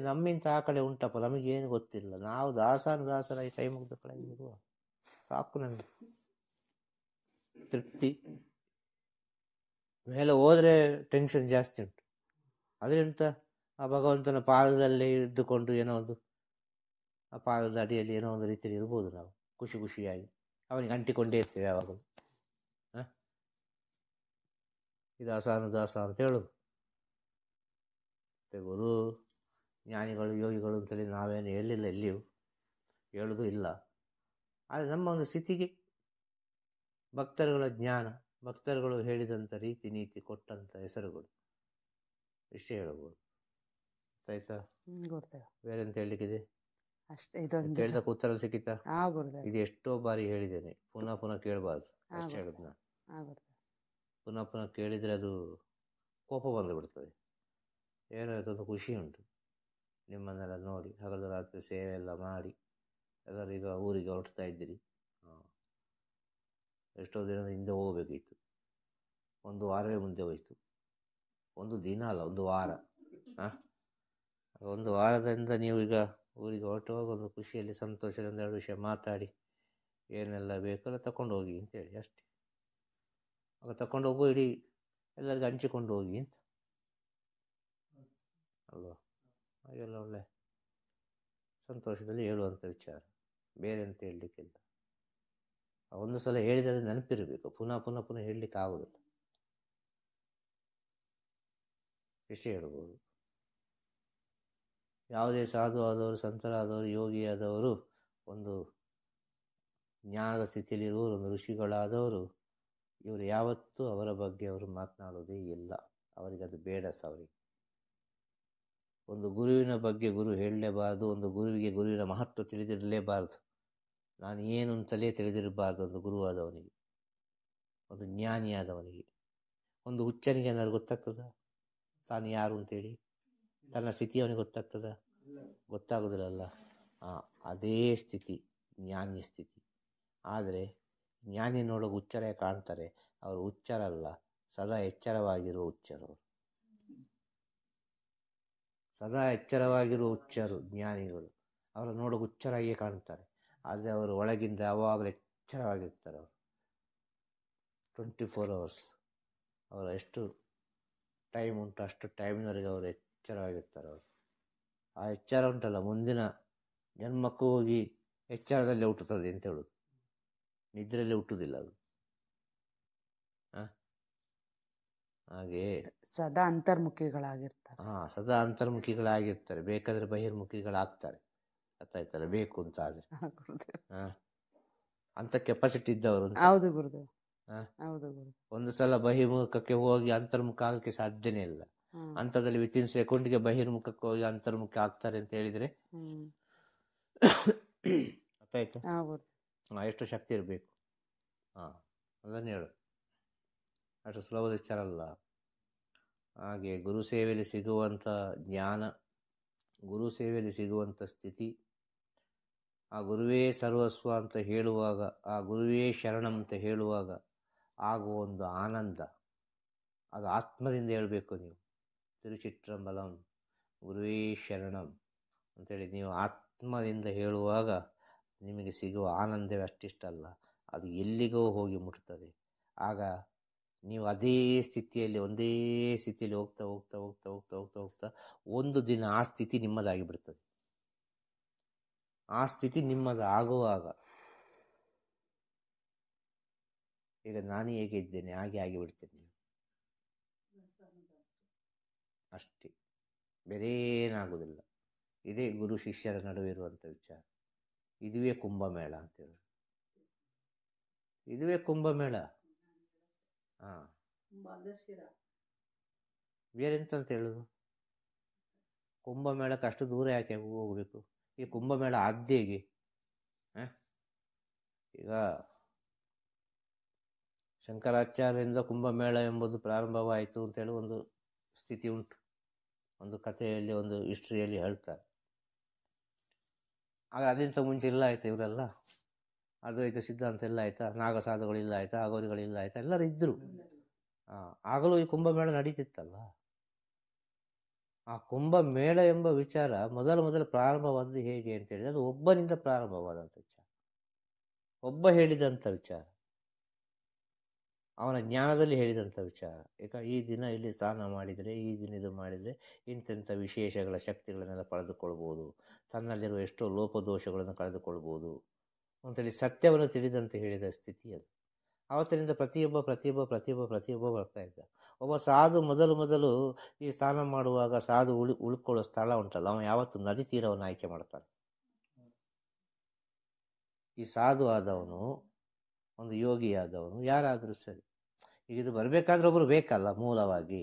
Speaker 2: ನಮ್ಮಿಂತ ಆ ಕಡೆ ಉಂಟಪ್ಪ, ನಮಗೇನು ಗೊತ್ತಿಲ್ಲ, ನಾವು ದಾಸರಾಗಿ ಕೈ ಮುಗಿದ ಕಡೆ ಇರುವ ಸಾಕು, ನಮಗೆ ತೃಪ್ತಿ. ಮೇಲೆ ಹೋದ್ರೆ ಟೆನ್ಷನ್ ಜಾಸ್ತಿ ಉಂಟು. ಅದರಿಂದ ಆ ಭಗವಂತನ ಪಾದದಲ್ಲಿ ಇದ್ದುಕೊಂಡು ಏನೋ ಒಂದು, ಆ ಪಾದದ ಅಡಿಯಲ್ಲಿ ಏನೋ ಒಂದು ರೀತಿಯಲ್ಲಿ ಇರ್ಬೋದು. ನಾವು ಖುಷಿಯಾಗಿ ಅವನಿಗೆ ಅಂಟಿಕೊಂಡೇ ಇರ್ತೇವೆ ಯಾವಾಗಲೂ. ದಾಸ ಅಂತ ಹೇಳೋದು. ಮತ್ತೆ ಗುರು ಜ್ಞಾನಿಗಳು ಯೋಗಿಗಳು ಅಂತೇಳಿ ನಾವೇನು ಹೇಳಿಲ್ಲ, ಎಲ್ಲಿಯೂ ಹೇಳೋದು ಇಲ್ಲ. ಆದರೆ ನಮ್ಮ ಒಂದು ಸ್ಥಿತಿಗೆ ಭಕ್ತರುಗಳ ಜ್ಞಾನ, ಭಕ್ತರುಗಳು ಹೇಳಿದಂಥ ರೀತಿ ನೀತಿ ಕೊಟ್ಟಂಥ ಹೆಸರುಗಳು ಇಷ್ಟೇ ಹೇಳ್ಬೋದು. ಆಯ್ತಾ? ಬೇರೆ ಎಂತ ಹೇಳಲಿಕ್ಕಿದೆ? ಹೇಳಿದ ಉತ್ತರ ಸಿಕ್ಕಿತಾ? ಇದು ಎಷ್ಟೋ ಬಾರಿ ಹೇಳಿದ್ದೇನೆ, ಪುನಃ ಕೇಳಬಾರ್ದು. ಅಷ್ಟೇ ಹೇಳುದು ನಾನು. ಪುನಃ ಕೇಳಿದರೆ ಅದು ಕೋಪ ಬಂದು ಬಿಡ್ತದೆ. ಏನೋ ಅದೊಂದು ಖುಷಿ ಉಂಟು ನಿಮ್ಮನ್ನೆಲ್ಲ ನೋಡಿ. ಹಗಲು ರಾತ್ರಿ ಸೇವೆ ಎಲ್ಲ ಮಾಡಿ ಎಲ್ಲರೂ ಈಗ ಊರಿಗೆ ಹೊರಡ್ತಾ ಇದ್ದೀರಿ. ಎಷ್ಟೋ ದಿನದ ಹಿಂದೆ ಹೋಗಬೇಕಿತ್ತು, 1 ವಾರವೇ ಮುಂದೆ ಹೋಯಿತು. 1 ದಿನ ಅಲ್ಲ, 1 ವಾರ. 1 ವಾರದಿಂದ ನೀವು ಈಗ ಊರಿಗೆ ಹೊರಟುವಾಗ ಒಂದು ಖುಷಿಯಲ್ಲಿ ಸಂತೋಷದಿಂದ 2 ವಿಷಯ ಮಾತಾಡಿ ಏನೆಲ್ಲ ಬೇಕಲ್ಲ ತಗೊಂಡು ಹೋಗಿ ಅಂತೇಳಿ ಅಷ್ಟೇ. ಆಗ ತಗೊಂಡು ಹೋಗೋ ಇಡೀ ಎಲ್ಲರಿಗೂ ಹಂಚಿಕೊಂಡು ಹೋಗಿ ಅಂತ ಅಲ್ವಾ? ಹಾಗೆಲ್ಲ ಒಳ್ಳೆ ಸಂತೋಷದಲ್ಲಿ ಹೇಳುವಂಥ ವಿಚಾರ. ಬೇರೆ ಅಂತ ಹೇಳಲಿಕ್ಕಿಲ್ಲ. ಒಂದು ಸಲ ಹೇಳಿದರೆ ನೆನಪಿರಬೇಕು, ಪುನಃ ಪುನಃ ಪುನಃ ಹೇಳಲಿಕ್ಕೆ ಆಗುದಿಲ್ಲ. ಇಷ್ಟೇ ಹೇಳ್ಬೋದು. ಯಾವುದೇ ಸಾಧು ಆದವರು, ಸಂತರಾದವರು, ಯೋಗಿಯಾದವರು, ಒಂದು ಜ್ಞಾನದ ಸ್ಥಿತಿಯಲ್ಲಿರುವವರು, ಒಂದು ಋಷಿಗಳಾದವರು, ಇವರು ಯಾವತ್ತೂ ಅವರ ಬಗ್ಗೆ ಅವರು ಮಾತನಾಡೋದೇ ಇಲ್ಲ. ಅವರಿಗೆ ಅದು ಬೇಡ ಅವರಿಗೆ. ಒಂದು ಗುರುವಿನ ಬಗ್ಗೆ ಗುರು ಹೇಳಲೇಬಾರ್ದು. ಒಂದು ಗುರುವಿಗೆ ಗುರುವಿನ ಮಹತ್ವ ತಿಳಿದಿರಲೇಬಾರ್ದು. ನಾನು ಏನು ಅಂತಲೇ ತಿಳಿದಿರಬಾರ್ದು ಒಂದು ಗುರುವಾದವನಿಗೆ, ಒಂದು ಜ್ಞಾನಿಯಾದವನಿಗೆ. ಒಂದು ಹುಚ್ಚನಿಗೆ ಏನಾದ್ರು ಗೊತ್ತಾಗ್ತದ ತಾನು ಯಾರು ಅಂತೇಳಿ? ತನ್ನ ಸ್ಥಿತಿ ಅವನಿಗೆ ಗೊತ್ತಾಗ್ತದ? ಗೊತ್ತಾಗೋದಿಲ್ಲಲ್ಲ. ಅದೇ ಸ್ಥಿತಿ ಜ್ಞಾನಿ ಸ್ಥಿತಿ. ಆದರೆ ಜ್ಞಾನಿ ನೋಡೋ ಹುಚ್ಚರೇ ಕಾಣ್ತಾರೆ. ಅವರು ಹುಚ್ಚರಲ್ಲ, ಸದಾ ಎಚ್ಚರವಾಗಿರುವ ಹುಚ್ಚರು. ಸದಾ ಎಚ್ಚರವಾಗಿರುವ ಹುಚ್ಚರು ಜ್ಞಾನಿಗಳು. ಅವರು ನೋಡೋ ಹುಚ್ಚರಾಗಿಯೇ ಕಾಣ್ತಾರೆ. ಆದರೆ ಅವರು ಒಳಗಿಂದ ಯಾವಾಗಲೂ ಎಚ್ಚರವಾಗಿರ್ತಾರೆ. ಅವರು 24 hours ಅವರ ಎಷ್ಟು ಟೈಮ್ ಉಂಟು ಅಷ್ಟು ಟೈಮಿನವರೆಗೆ ಅವರು ಎಚ್ಚರವಾಗಿರ್ತಾರೆ. ಅವರು ಆ ಎಚ್ಚರ ಉಂಟಲ್ಲ, ಮುಂದಿನ ಜನ್ಮಕ್ಕೂ ಹೋಗಿ ಎಚ್ಚರದಲ್ಲೇ ಹುಟ್ಟುತ್ತದೆ ಅಂತ ಹೇಳೋದು. ನಿದ್ರೆಯಲ್ಲಿ ಹುಟ್ಟುವುದಿಲ್ಲ ಅದು. ಹಾಗೆ
Speaker 1: ಸದಾ ಅಂತರ್ಮುಖಿಗಳಾಗಿರ್ತಾರೆ.
Speaker 2: ಸದಾ ಅಂತರ್ಮುಖಿಗಳಾಗಿರ್ತಾರೆ. ಬೇಕಾದ್ರೆ ಬಹಿರ್ಮುಖಿಗಳಾಗ್ತಾರೆ. ಗೊತ್ತಾಯ್ತಲ್ಲ, ಬೇಕು ಅಂತ ಆದ್ರೆ. ಅಂತ ಕೆಪಾಸಿಟಿ ಇದ್ದವರು.
Speaker 1: ಹೌದು ಗುರುದೇವ್, ಹೌದು ಗುರು.
Speaker 2: ಒಂದು ಸಲ ಬಹಿರ್ಮುಖಕ್ಕೆ ಹೋಗಿ ಅಂತರ್ಮುಖ ಆಗಕ್ಕೆ ಸಾಧ್ಯನೇ ಇಲ್ಲ. ಅಂತದಲ್ಲಿ ವಿತಿನ್ ಸೆಕೆಂಡ್ಗೆ ಬಹಿರ್ಮುಖಕ್ಕೆ ಹೋಗಿ ಅಂತರ್ಮುಖ ಆಗ್ತಾರೆ ಅಂತ ಹೇಳಿದ್ರೆ ಗೊತ್ತಾಯ್ತು. ಎಷ್ಟು ಶಕ್ತಿ ಇರಬೇಕು. ಅದನ್ನು ಹೇಳು. ಅಷ್ಟು ಸುಲಭದ ವಿಚಾರ ಅಲ್ಲ. ಹಾಗೆ ಗುರು ಸೇವೆಯಲ್ಲಿ ಸಿಗುವಂಥ ಜ್ಞಾನ, ಗುರು ಸೇವೆಯಲ್ಲಿ ಸಿಗುವಂಥ ಸ್ಥಿತಿ, ಆ ಗುರುವೇ ಸರ್ವಸ್ವ ಅಂತ ಹೇಳುವಾಗ, ಆ ಗುರುವೇ ಶರಣಂ ಅಂತ ಹೇಳುವಾಗ ಆಗುವ ಒಂದು ಆನಂದ, ಅದು ಆತ್ಮದಿಂದ ಹೇಳಬೇಕು ನೀವು. ತಿರುಚಿಟ್ರಂಬಲಂ ಗುರುವೇ ಶರಣಂ ಅಂತೇಳಿ ನೀವು ಆತ್ಮದಿಂದ ಹೇಳುವಾಗ ನಿಮಗೆ ಸಿಗುವ ಆನಂದವೇ ಅಷ್ಟಿಷ್ಟಲ್ಲ, ಅದು ಎಲ್ಲಿಗೋ ಹೋಗಿ ಮುಟ್ತದೆ. ಆಗ ನೀವು ಅದೇ ಸ್ಥಿತಿಯಲ್ಲಿ, ಒಂದೇ ಸ್ಥಿತಿಯಲ್ಲಿ ಹೋಗ್ತಾ ಹೋಗ್ತಾ ಹೋಗ್ತಾ ಹೋಗ್ತಾ ಹೋಗ್ತಾ ಹೋಗ್ತಾ ಒಂದು ದಿನ ಆ ಸ್ಥಿತಿ ನಿಮ್ಮದಾಗಿ ಬಿಡ್ತದೆ. ಆ ಸ್ಥಿತಿ ನಿಮ್ಮದು ಆಗುವಾಗ, ಈಗ ನಾನು ಹೇಗೆ ಇದ್ದೇನೆ ಹಾಗೆ ಆಗಿಬಿಡ್ತೇನೆ ನೀವು. ಅಷ್ಟೇ, ಬೇರೆ ಏನಾಗುವುದಿಲ್ಲ. ಇದೇ ಗುರು ಶಿಷ್ಯರ ನಡುವೆ ಇರುವಂಥ ವಿಚಾರ. ಇದುವೇ ಕುಂಭಮೇಳ ಅಂತೇಳಿ. ಇದುವೇ ಕುಂಭಮೇಳ. ಬೇರೆಂತಂತ ಹೇಳುದು? ಕುಂಭಮೇಳಕ್ಕೆ ಅಷ್ಟು ದೂರ ಯಾಕೆ ಹೋಗಬೇಕು? ಈ ಕುಂಭಮೇಳ ಆದ್ಯಗೆ ಈಗ ಶಂಕರಾಚಾರ್ಯರಿಂದ ಕುಂಭಮೇಳ ಎಂಬುದು ಪ್ರಾರಂಭವಾಯಿತು ಅಂತೇಳಿ ಒಂದು ಸ್ಥಿತಿ ಉಂಟು. ಒಂದು ಕಥೆಯಲ್ಲಿ, ಒಂದು ಹಿಸ್ಟ್ರಿಯಲ್ಲಿ ಹೇಳ್ತಾರೆ. ಆಗ ಅದಕ್ಕಿಂತ ಮುಂಚೆ ಇಲ್ಲ ಆಯ್ತಾ ಇವರೆಲ್ಲ? ಅದ್ವೈತ ಸಿದ್ಧಾಂತ ಎಲ್ಲ ಆಯ್ತಾ? ನಾಗಸಾಧುಗಳಿಲ್ಲ ಆಯ್ತಾ? ಅಗೋರಿಗಳಿಲ್ಲ ಆಯ್ತಾ? ಎಲ್ಲರೂ ಇದ್ರು. ಆಗಲೂ ಈ ಕುಂಭಮೇಳ ನಡೀತಿತ್ತಲ್ಲ. ಆ ಕುಂಭಮೇಳ ಎಂಬ ವಿಚಾರ ಮೊದಲು ಪ್ರಾರಂಭವಾದ್ದು ಹೇಗೆ ಅಂತೇಳಿ, ಅದು ಒಬ್ಬನಿಂದ ಪ್ರಾರಂಭವಾದಂಥ ವಿಚಾರ, ಒಬ್ಬ ಹೇಳಿದಂಥ ವಿಚಾರ, ಅವನ ಜ್ಞಾನದಲ್ಲಿ ಹೇಳಿದಂಥ ವಿಚಾರ. ಈಗ ಈ ದಿನ ಇಲ್ಲಿ ಸ್ನಾನ ಮಾಡಿದರೆ, ಈ ದಿನ ಇದು ಮಾಡಿದರೆ ಇಂತೆಂಥ ವಿಶೇಷಗಳ ಶಕ್ತಿಗಳನ್ನೆಲ್ಲ ಪಡೆದುಕೊಳ್ಬೋದು, ತನ್ನಲ್ಲಿರುವ ಎಷ್ಟೋ ಲೋಪದೋಷಗಳನ್ನು ಕಳೆದುಕೊಳ್ಬೋದು ಅಂತೇಳಿ ಸತ್ಯವನ್ನು ತಿಳಿದಂತೆ ಹೇಳಿದ ಸ್ಥಿತಿ ಅದು. ಆವತ್ತಿನಿಂದ ಪ್ರತಿಯೊಬ್ಬ ಬರ್ತಾ ಇದ್ದ. ಒಬ್ಬ ಸಾಧು ಮೊದಲು ಈ ಸ್ನಾನ ಮಾಡುವಾಗ ಸಾಧು ಉಳ್ಕೊಳ್ಳೋ ಸ್ಥಳ ಉಂಟಲ್ಲ, ಅವನು ಯಾವತ್ತು ನದಿ ತೀರವನ್ನು ಆಯ್ಕೆ ಮಾಡ್ತಾನೆ. ಈ ಸಾಧು ಆದವನು, ಒಂದು ಯೋಗಿ ಆದವನು, ಯಾರಾದರೂ ಸರಿ, ಈಗ ಇದು ಬರಬೇಕಾದ್ರೆ ಒಬ್ಬರು ಬೇಕಲ್ಲ ಮೂಲವಾಗಿ.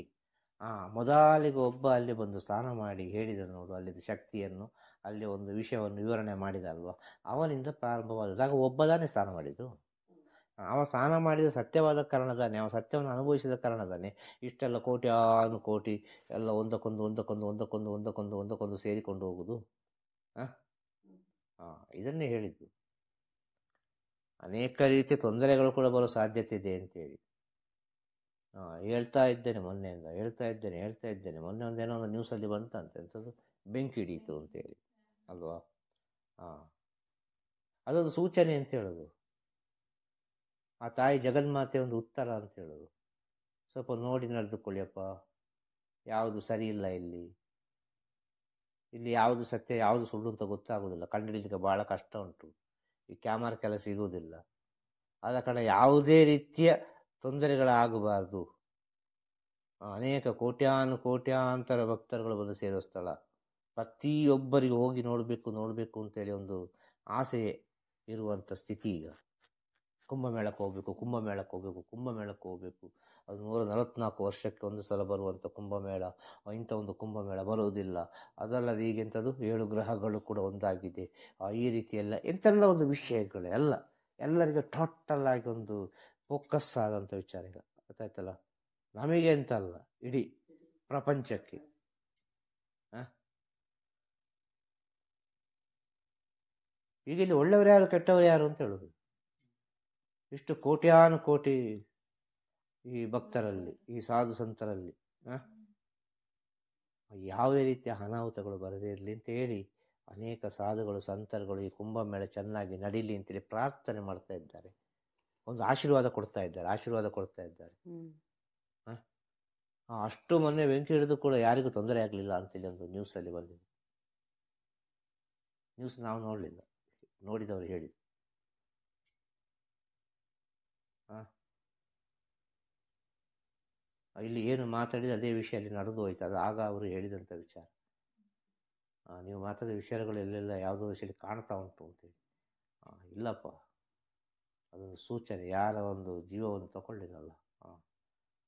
Speaker 2: ಮೊದಲಿಗೆ ಒಬ್ಬ ಅಲ್ಲಿ ಬಂದು ಸ್ನಾನ ಮಾಡಿ ಹೇಳಿದ ನೋಡು, ಅಲ್ಲಿದ್ದ ಶಕ್ತಿಯನ್ನು, ಅಲ್ಲಿ ಒಂದು ವಿಷಯವನ್ನು ವಿವರಣೆ ಮಾಡಿದ ಅಲ್ವಾ, ಅವನಿಂದ ಪ್ರಾರಂಭವಾದಾಗ ಒಬ್ಬದಾನೇ ಸ್ನಾನ ಮಾಡಿದ್ದು. ಅವ ಸ್ನಾನ ಮಾಡಿದ ಸತ್ಯವಾದ ಕಾರಣದಾನೆ, ಅವ ಸತ್ಯವನ್ನು ಅನುಭವಿಸಿದ ಕಾರಣದಾನೆ ಇಷ್ಟೆಲ್ಲ ಕೋಟಿ ಎಲ್ಲ ಒಂದಕ್ಕೊಂದು ಸೇರಿಕೊಂಡು ಹೋಗುದು. ಇದನ್ನೇ ಹೇಳಿದ್ದು. ಅನೇಕ ರೀತಿಯ ತೊಂದರೆಗಳು ಕೂಡ ಬರೋ ಸಾಧ್ಯತೆ ಇದೆ ಅಂತೇಳಿ ಹೇಳ್ತಾ ಇದ್ದೇನೆ. ಮೊನ್ನೆಯಿಂದ ಹೇಳ್ತಾ ಇದ್ದೇನೆ. ಮೊನ್ನೆ ಒಂದೇನೋ ಒಂದು ನ್ಯೂಸಲ್ಲಿ ಬಂತಂತೆ, ಎಂಥದ್ದು ಬೆಂಕಿ ಹಿಡೀತು ಅಂತೇಳಿ ಅಲ್ವಾ. ಅದೊಂದು ಸೂಚನೆ ಅಂತ ಹೇಳೋದು, ಆ ತಾಯಿ ಜಗನ್ಮಾತೆ ಒಂದು ಉತ್ತರ ಅಂತ ಹೇಳೋದು. ಸ್ವಲ್ಪ ನೋಡಿ ನಡೆದುಕೊಳ್ಳಿಯಪ್ಪ, ಯಾವುದು ಸರಿ ಇಲ್ಲ ಇಲ್ಲಿ ಯಾವುದು ಸತ್ಯ ಯಾವುದು ಸುಳ್ಳು ಅಂತ ಗೊತ್ತಾಗೋದಿಲ್ಲ, ಕಂಡುಹಿಡಿಲಿಕ್ಕೆ ಬಹಳ ಕಷ್ಟ ಉಂಟು. ಈ ಕ್ಯಾಮರಾಕ್ಕೆಲ್ಲ ಸಿಗುವುದಿಲ್ಲ. ಆದ ಕಾರಣ ಯಾವುದೇ ರೀತಿಯ ತೊಂದರೆಗಳಾಗಬಾರ್ದು. ಅನೇಕ ಕೋಟ್ಯಾಂತರ ಭಕ್ತರುಗಳು ಬಂದು ಸೇರೋ ಸ್ಥಳ. ಪ್ರತಿಯೊಬ್ಬರಿಗೂ ಹೋಗಿ ನೋಡಬೇಕು ಅಂತೇಳಿ ಒಂದು ಆಸೆ ಇರುವಂಥ ಸ್ಥಿತಿ ಈಗ. ಕುಂಭಮೇಳಕ್ಕೆ ಹೋಗಬೇಕು. ಅದು 144 ವರ್ಷಕ್ಕೆ ಒಂದು ಸಲ ಬರುವಂಥ ಕುಂಭಮೇಳ. ಇಂಥ ಒಂದು ಕುಂಭಮೇಳ ಬರುವುದಿಲ್ಲ. ಅದಲ್ಲದೆ ಈಗೆಂಥದ್ದು 7 ಗ್ರಹಗಳು ಕೂಡ ಒಂದಾಗಿದೆ. ಈ ರೀತಿ ಎಂತೆಲ್ಲ ಒಂದು ವಿಷಯಗಳು ಎಲ್ಲರಿಗೆ ಟೋಟಲ್ ಆಗಿ ಒಂದು ಫೋಕಸ್ ಆದಂಥ ವಿಚಾರ ಈಗ. ಗೊತ್ತಾಯ್ತಲ್ಲ, ನಮಗೆ ಅಂತ ಅಲ್ಲ, ಇಡೀ ಪ್ರಪಂಚಕ್ಕೆ. ಈಗ ಇಲ್ಲಿ ಒಳ್ಳೆಯವರು ಯಾರು ಕೆಟ್ಟವರು ಯಾರು ಅಂತ ಹೇಳುದು. ಇಷ್ಟು ಕೋಟಿ ಈ ಭಕ್ತರಲ್ಲಿ, ಈ ಸಾಧು ಸಂತರಲ್ಲಿ ಯಾವುದೇ ರೀತಿಯ ಅನಾಹುತಗಳು ಬರದೇ ಇರಲಿ ಅಂತ ಹೇಳಿ ಅನೇಕ ಸಾಧುಗಳು ಸಂತರುಗಳು ಈ ಕುಂಭಮೇಳ ಚೆನ್ನಾಗಿ ನಡೀಲಿ ಅಂತೇಳಿ ಪ್ರಾರ್ಥನೆ ಮಾಡ್ತಾ ಇದ್ದಾರೆ. ಒಂದು ಆಶೀರ್ವಾದ ಕೊಡ್ತಾ ಇದ್ದಾರೆ. ಅಷ್ಟು ಮೊನ್ನೆ ಬೆಂಕಿ ಹಿಡಿದು ಕೂಡ ಯಾರಿಗೂ ತೊಂದರೆ ಆಗಲಿಲ್ಲ ಅಂತೇಳಿ ಒಂದು ನ್ಯೂಸಲ್ಲಿ ಬಂದಿದೆ. ನ್ಯೂಸ್ ನಾವು ನೋಡಲಿಲ್ಲ, ನೋಡಿದವರು ಹೇಳಿದ್ರು. ಇಲ್ಲಿ ಏನು ಮಾತಾಡಿದ ಅದೇ ವಿಷಯ ಅಲ್ಲಿ ನಡೆದು ಹೋಯ್ತು. ಅದು ಆಗ ಅವರು ಹೇಳಿದಂಥ ವಿಚಾರ. ನೀವು ಮಾತಾಡಿದ ವಿಚಾರಗಳು ಎಲ್ಲೆಲ್ಲ ಯಾವುದೋ ವಿಷಯದಲ್ಲಿ ಕಾಣ್ತಾ ಉಂಟು ಅಂತೇಳಿ. ಇಲ್ಲಪ್ಪ, ಅದೊಂದು ಸೂಚನೆ. ಯಾರ ಒಂದು ಜೀವವನ್ನು ತಗೊಳ್ಳಿರಲ್ಲ.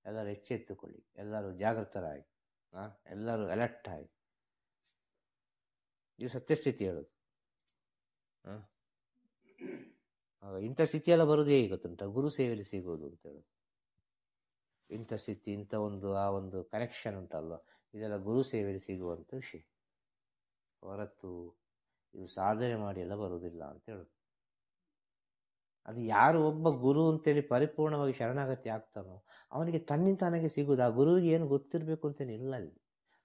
Speaker 2: ಎಲ್ಲರೂ ಎಚ್ಚೆತ್ತುಕೊಳ್ಳಿ, ಎಲ್ಲರೂ ಜಾಗೃತರಾಗಿ, ಎಲ್ಲರೂ ಅಲರ್ಟ್ ಆಗಿ. ಇದು ಸತ್ಯಸ್ಥಿತಿ ಹೇಳೋದು. ಇಂಥ ಸ್ಥಿತಿಯೆಲ್ಲ ಬರೋದು ಹೇಗೆ ಗೊತ್ತುಂಟ? ಗುರು ಸೇವೆಯಲ್ಲಿ ಸಿಗೋದು ಅಂತ ಹೇಳೋದು. ಇಂಥ ಸ್ಥಿತಿ, ಇಂಥ ಒಂದು ಆ ಒಂದು ಕನೆಕ್ಷನ್ ಉಂಟಲ್ವ, ಇದೆಲ್ಲ ಗುರು ಸೇವೆಯಲ್ಲಿ ಸಿಗುವಂಥ ವಿಷಯ ಹೊರತು ಇದು ಸಾಧನೆ ಮಾಡಿ ಎಲ್ಲ ಬರುವುದಿಲ್ಲ ಅಂತ ಹೇಳೋದು. ಅದು ಯಾರು ಒಬ್ಬ ಗುರು ಅಂತೇಳಿ ಪರಿಪೂರ್ಣವಾಗಿ ಶರಣಾಗತಿ ಆಗ್ತಾನೋ ಅವನಿಗೆ ತನ್ನಿಂತಾನಾಗೆ ಸಿಗುವುದು. ಆ ಗುರುವಿಗೆ ಏನು ಗೊತ್ತಿರಬೇಕು ಅಂತೇನು ಇಲ್ಲ ಅಲ್ಲಿ.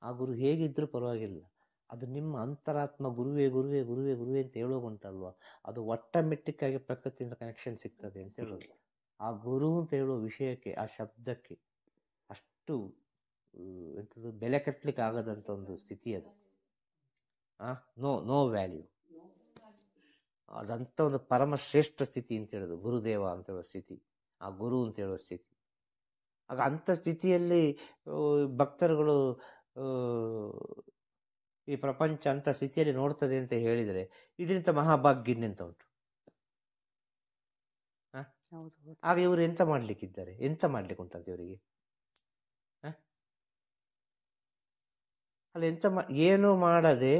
Speaker 2: ಆ ಗುರು ಹೇಗಿದ್ರೂ ಪರವಾಗಿಲ್ಲ, ಅದು ನಿಮ್ಮ ಅಂತರಾತ್ಮ ಗುರುವೇ ಗುರುವೇ ಗುರುವೇ ಗುರುವೇ ಅಂತ ಹೇಳೋಗುಂಟಲ್ವ, ಅದು ಆಟೋಮೆಟಿಕ್ ಆಗಿ ಪ್ರಕೃತಿಯಿಂದ ಕನೆಕ್ಷನ್ ಸಿಗ್ತದೆ ಅಂತ ಹೇಳೋದು. ಆ ಗುರು ಅಂತ ಹೇಳುವ ವಿಷಯಕ್ಕೆ, ಆ ಶಬ್ದಕ್ಕೆ ಅಷ್ಟು ಎಂಥದ್ದು ಬೆಲೆ ಕಟ್ಟಲಿಕ್ಕೆ ಆಗದಂಥ ಒಂದು ಸ್ಥಿತಿ ಅದು. No value. ಅದಂಥ ಒಂದು ಪರಮ ಶ್ರೇಷ್ಠ ಸ್ಥಿತಿ ಅಂತ ಹೇಳೋದು ಗುರುದೇವ ಅಂತ ಹೇಳುವ ಸ್ಥಿತಿ, ಆ ಗುರು ಅಂತ ಹೇಳುವ ಸ್ಥಿತಿ. ಆಗ ಅಂಥ ಸ್ಥಿತಿಯಲ್ಲಿ ಭಕ್ತರುಗಳು ಈ ಪ್ರಪಂಚ ಅಂಥ ಸ್ಥಿತಿಯಲ್ಲಿ ನೋಡ್ತದೆ ಅಂತ ಹೇಳಿದರೆ ಇದರಿಂದ ಮಹಾಭಾಗ್ಯ ಇನ್ನೆಂತ ಉಂಟು? ಆಗ ಇವರು ಎಂತ ಮಾಡ್ಲಿಕ್ಕಿದ್ದಾರೆ? ಎಂತ ಮಾಡ್ಲಿಕ್ಕೆ ಉಂಟಂತೆ ಇವರಿಗೆ? ಅಲ್ಲ, ಏನು ಮಾಡದೆ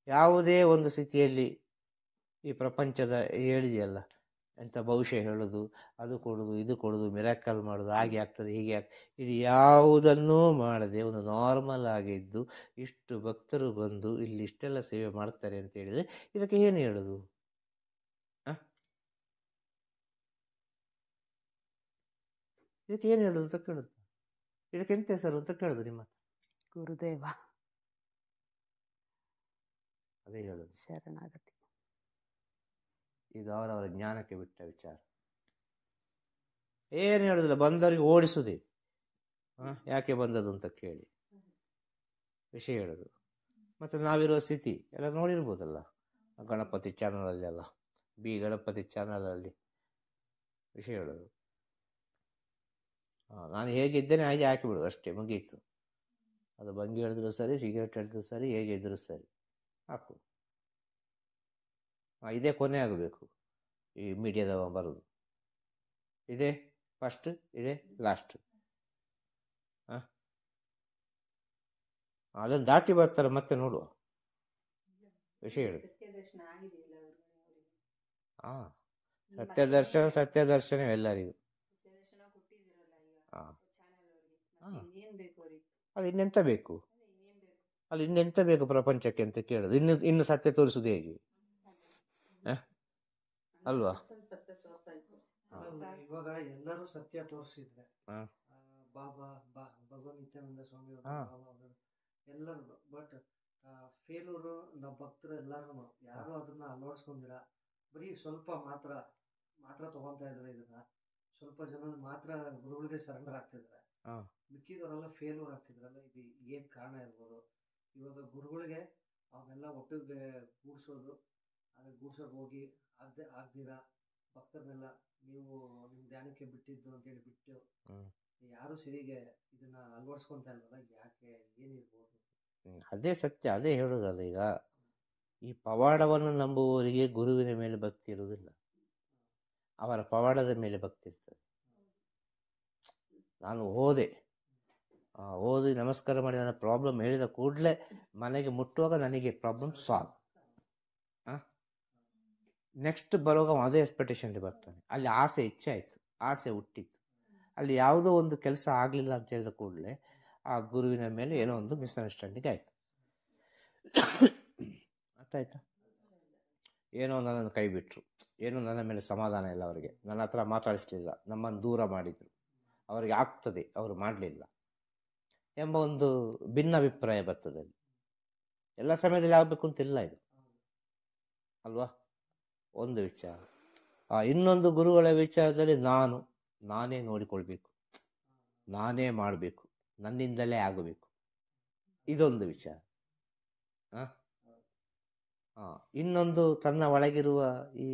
Speaker 2: ಯಾವುದೇ ಒಂದು ಸ್ಥಿತಿಯಲ್ಲಿ ಈ ಪ್ರಪಂಚದ ಹೇಳಿದೆಯಲ್ಲ, ಎಂಥ ಭವಿಷ್ಯ ಹೇಳೋದು, ಅದು ಕೊಡೋದು, ಇದು ಕೊಡೋದು, ಮಿರಾಕಲ್ ಮಾಡೋದು, ಹಾಗೆ ಆಗ್ತದೆ ಹೀಗೆ ಇದು ಯಾವುದನ್ನೂ ಮಾಡದೆ ಒಂದು ನಾರ್ಮಲ್ ಆಗಿದ್ದು ಇಷ್ಟು ಭಕ್ತರು ಬಂದು ಇಲ್ಲಿ ಇಷ್ಟೆಲ್ಲ ಸೇವೆ ಮಾಡ್ತಾರೆ ಅಂತ ಹೇಳಿದರೆ ಇದಕ್ಕೆ ಏನು ಹೇಳೋದು? ಇದಕ್ಕೆ ಏನು ಹೇಳೋದು ಅಂತ ಕೇಳೋದು. ಇದಕ್ಕೆ ಎಂತ ಹೆಸರು ಅಂತ ಕೇಳೋದು ನಿಮ್ಮ
Speaker 1: ಗುರುದೇವ.
Speaker 2: ಅದೇ ಹೇಳೋದು,
Speaker 1: ಶರಣಾಗತಿ.
Speaker 2: ಇದು ಅವರವರ ಜ್ಞಾನಕ್ಕೆ ಬಿಟ್ಟ ವಿಚಾರ. ಏನು ಹೇಳುದಿಲ್ಲ, ಬಂದವರಿಗೆ ಓಡಿಸುದೇ. ಯಾಕೆ ಬಂದದ್ದು ಅಂತ ಕೇಳಿ ವಿಷಯ ಹೇಳೋದು. ಮತ್ತು ನಾವಿರುವ ಸ್ಥಿತಿ ಎಲ್ಲ ನೋಡಿರ್ಬೋದಲ್ಲ, ಗಣಪತಿ ಚಾನಲಲ್ಲಿ ಎಲ್ಲ, ಗಣಪತಿ ಚಾನಲಲ್ಲಿ ವಿಷಯ ಹೇಳೋದು. ನಾನು ಹೇಗಿದ್ದೇನೆ ಹಾಗೆ ಹಾಕಿಬಿಡೋದು, ಅಷ್ಟೇ, ಮುಗೀತು. ಅದು ಬಂಗಿ ಹಿಡಿದ್ರು ಸರಿ, ಸಿಗರೇಟ್ ಹಿಡಿದ್ರು ಸರಿ, ಹೇಗೆ ಇದ್ರು ಸರಿ, ಹಾಕು. ಇದೇ ಕೊನೆ ಆಗಬೇಕು ಈ ಮೀಡಿಯಾದವ ಬರೋದು. ಇದೇ ಫಸ್ಟ್, ಇದೇ ಲಾಸ್ಟ್. ಅದನ್ನು ದಾಟಿ ಬರ್ತಾರೆ ಮತ್ತೆ ನೋಡುವ ವಿಷಯ ಹೇಳುದು. ಸತ್ಯದರ್ಶನ ಎಲ್ಲರಿಗೂ. ಅದು ಇನ್ನೆಂತ ಬೇಕು? ಅಲ್ಲಿ ಇನ್ನೆಂತ ಬೇಕು ಪ್ರಪಂಚಕ್ಕೆ ಅಂತ ಕೇಳೋದು. ಇನ್ನು ಸತ್ಯ ತೋರಿಸುದು ಹೇಗೆ ಅಲ್ವಾ?
Speaker 3: ಇವಾಗ ಎಲ್ಲರೂ ಸತ್ಯ ತೋರಿಸಿದ್ರೆ ಬಾಬಾ ಭಗವಾನ್ ನಿತ್ಯಾನಂದ ಸ್ವಾಮಿ ಎಲ್ಲರೂ, ಬಟ್ ಫೇಲೂರು ನಾವು ಭಕ್ತರು ಎಲ್ಲರೂ ಯಾರು ಅದನ್ನ ಅಳವಡಿಸ್ಕೊಂಡಿರ, ಬರೀ ಸ್ವಲ್ಪ ಮಾತ್ರ ತಗೊಂತಾ ಇದ್ರೆ, ಇದನ್ನ ಸ್ವಲ್ಪ ಜನ ಮಾತ್ರ ಗುರುಗಳಿಗೆ ಸರೆಂಡರ್ ಆಗ್ತಿದ್ರೆ, ಮಿಕ್ಕಿದವರೆಲ್ಲ ಫೇಲ್ಯೂರ್ ಆಗ್ತಿದ್ರಲ್ಲ. ಇದು ಏನ್ ಕಾರಣ ಇರ್ಬೋದು? ಇವಾಗ ಗುರುಗಳಿಗೆ ಅವನ್ನೆಲ್ಲ ಒಟ್ಟಿಗೆ ಕೂಡಿಸೋದು, ಆಮೇಲೆ ಗೂಡ್ಸೋಕೆ ಹೋಗಿ ಆಗ್ದಿರಾ ಭಕ್ತರನ್ನೆಲ್ಲ ನೀವು ನಿಮ್ಮ ಧ್ಯಾನಕ್ಕೆ ಬಿಟ್ಟಿದ್ದು ಅಂತೇಳಿ ಬಿಟ್ಟು ಯಾರು ಸರಿಗೆ ಇದನ್ನ ಅಳವಡಿಸ್ಕೊಂತ ಇಲ್ವಲ್ಲ, ಯಾಕೆ, ಏನಿರ್ಬೋದು?
Speaker 2: ಅದೇ ಸತ್ಯ, ಅದೇ ಹೇಳೋದಲ್ಲ. ಈಗ ಈ ಪವಾಡವನ್ನು ನಂಬುವವರಿಗೆ ಗುರುವಿನ ಮೇಲೆ ಭಕ್ತಿ ಇರುವುದಿಲ್ಲ, ಅವರ ಪವಾಡದ ಮೇಲೆ ಭಕ್ತಿ ಇರ್ತದೆ. ನಾನು ಓದಿ ನಮಸ್ಕಾರ ಮಾಡಿ ನನ್ನ ಪ್ರಾಬ್ಲಮ್ ಹೇಳಿದ ಕೂಡಲೇ ಮನೆಗೆ ಮುಟ್ಟುವಾಗ ನನಗೆ ಪ್ರಾಬ್ಲಮ್ ಸಾಲ್ವ್. ನೆಕ್ಸ್ಟ್ ಬರುವಾಗ ಅದೇ ಎಕ್ಸ್ಪೆಕ್ಟೇಷನ್ಲಿ ಬರ್ತಾನೆ. ಅಲ್ಲಿ ಆಸೆ ಇಚ್ಛೆ ಆಯಿತು, ಆಸೆ ಹುಟ್ಟಿತ್ತು. ಅಲ್ಲಿ ಯಾವುದೋ ಒಂದು ಕೆಲಸ ಆಗಲಿಲ್ಲ ಅಂತ ಹೇಳಿದ ಕೂಡಲೇ ಆ ಗುರುವಿನ ಮೇಲೆ ಏನೋ ಒಂದು ಮಿಸ್ಅಂಡರ್ಸ್ಟ್ಯಾಂಡಿಂಗ್ ಆಯಿತು. ಅರ್ಥ ಆಯ್ತಾ? ಏನೋ ನನ್ನನ್ನು ಕೈ ಬಿಟ್ಟರು, ಏನೋ ನನ್ನ ಮೇಲೆ ಸಮಾಧಾನ ಇಲ್ಲ ಅವರಿಗೆ, ನನ್ನ ಹತ್ರ ಮಾತಾಡಿಸ್ಲಿಲ್ಲ, ನಮ್ಮನ್ನು ದೂರ ಮಾಡಿದರು, ಅವರಿಗೆ ಆಗ್ತದೆ ಅವರು ಮಾಡಲಿಲ್ಲ ಎಂಬ ಒಂದು ಭಿನ್ನಾಭಿಪ್ರಾಯ ಬರ್ತದೆ. ಅಲ್ಲಿ ಎಲ್ಲ ಸಮಯದಲ್ಲಿ ಆಗಬೇಕು ಅಂತಿಲ್ಲ ಇದು, ಅಲ್ವಾ? ಒಂದು ವಿಚಾರ. ಇನ್ನೊಂದು ಗುರುಗಳ ವಿಚಾರದಲ್ಲಿ ನಾನೇ ನೋಡಿಕೊಳ್ಬೇಕು, ನಾನೇ ಮಾಡಬೇಕು, ನನ್ನಿಂದಲೇ ಆಗಬೇಕು, ಇದೊಂದು ವಿಚಾರ. ಇನ್ನೊಂದು ತನ್ನ ಒಳಗಿರುವ ಈ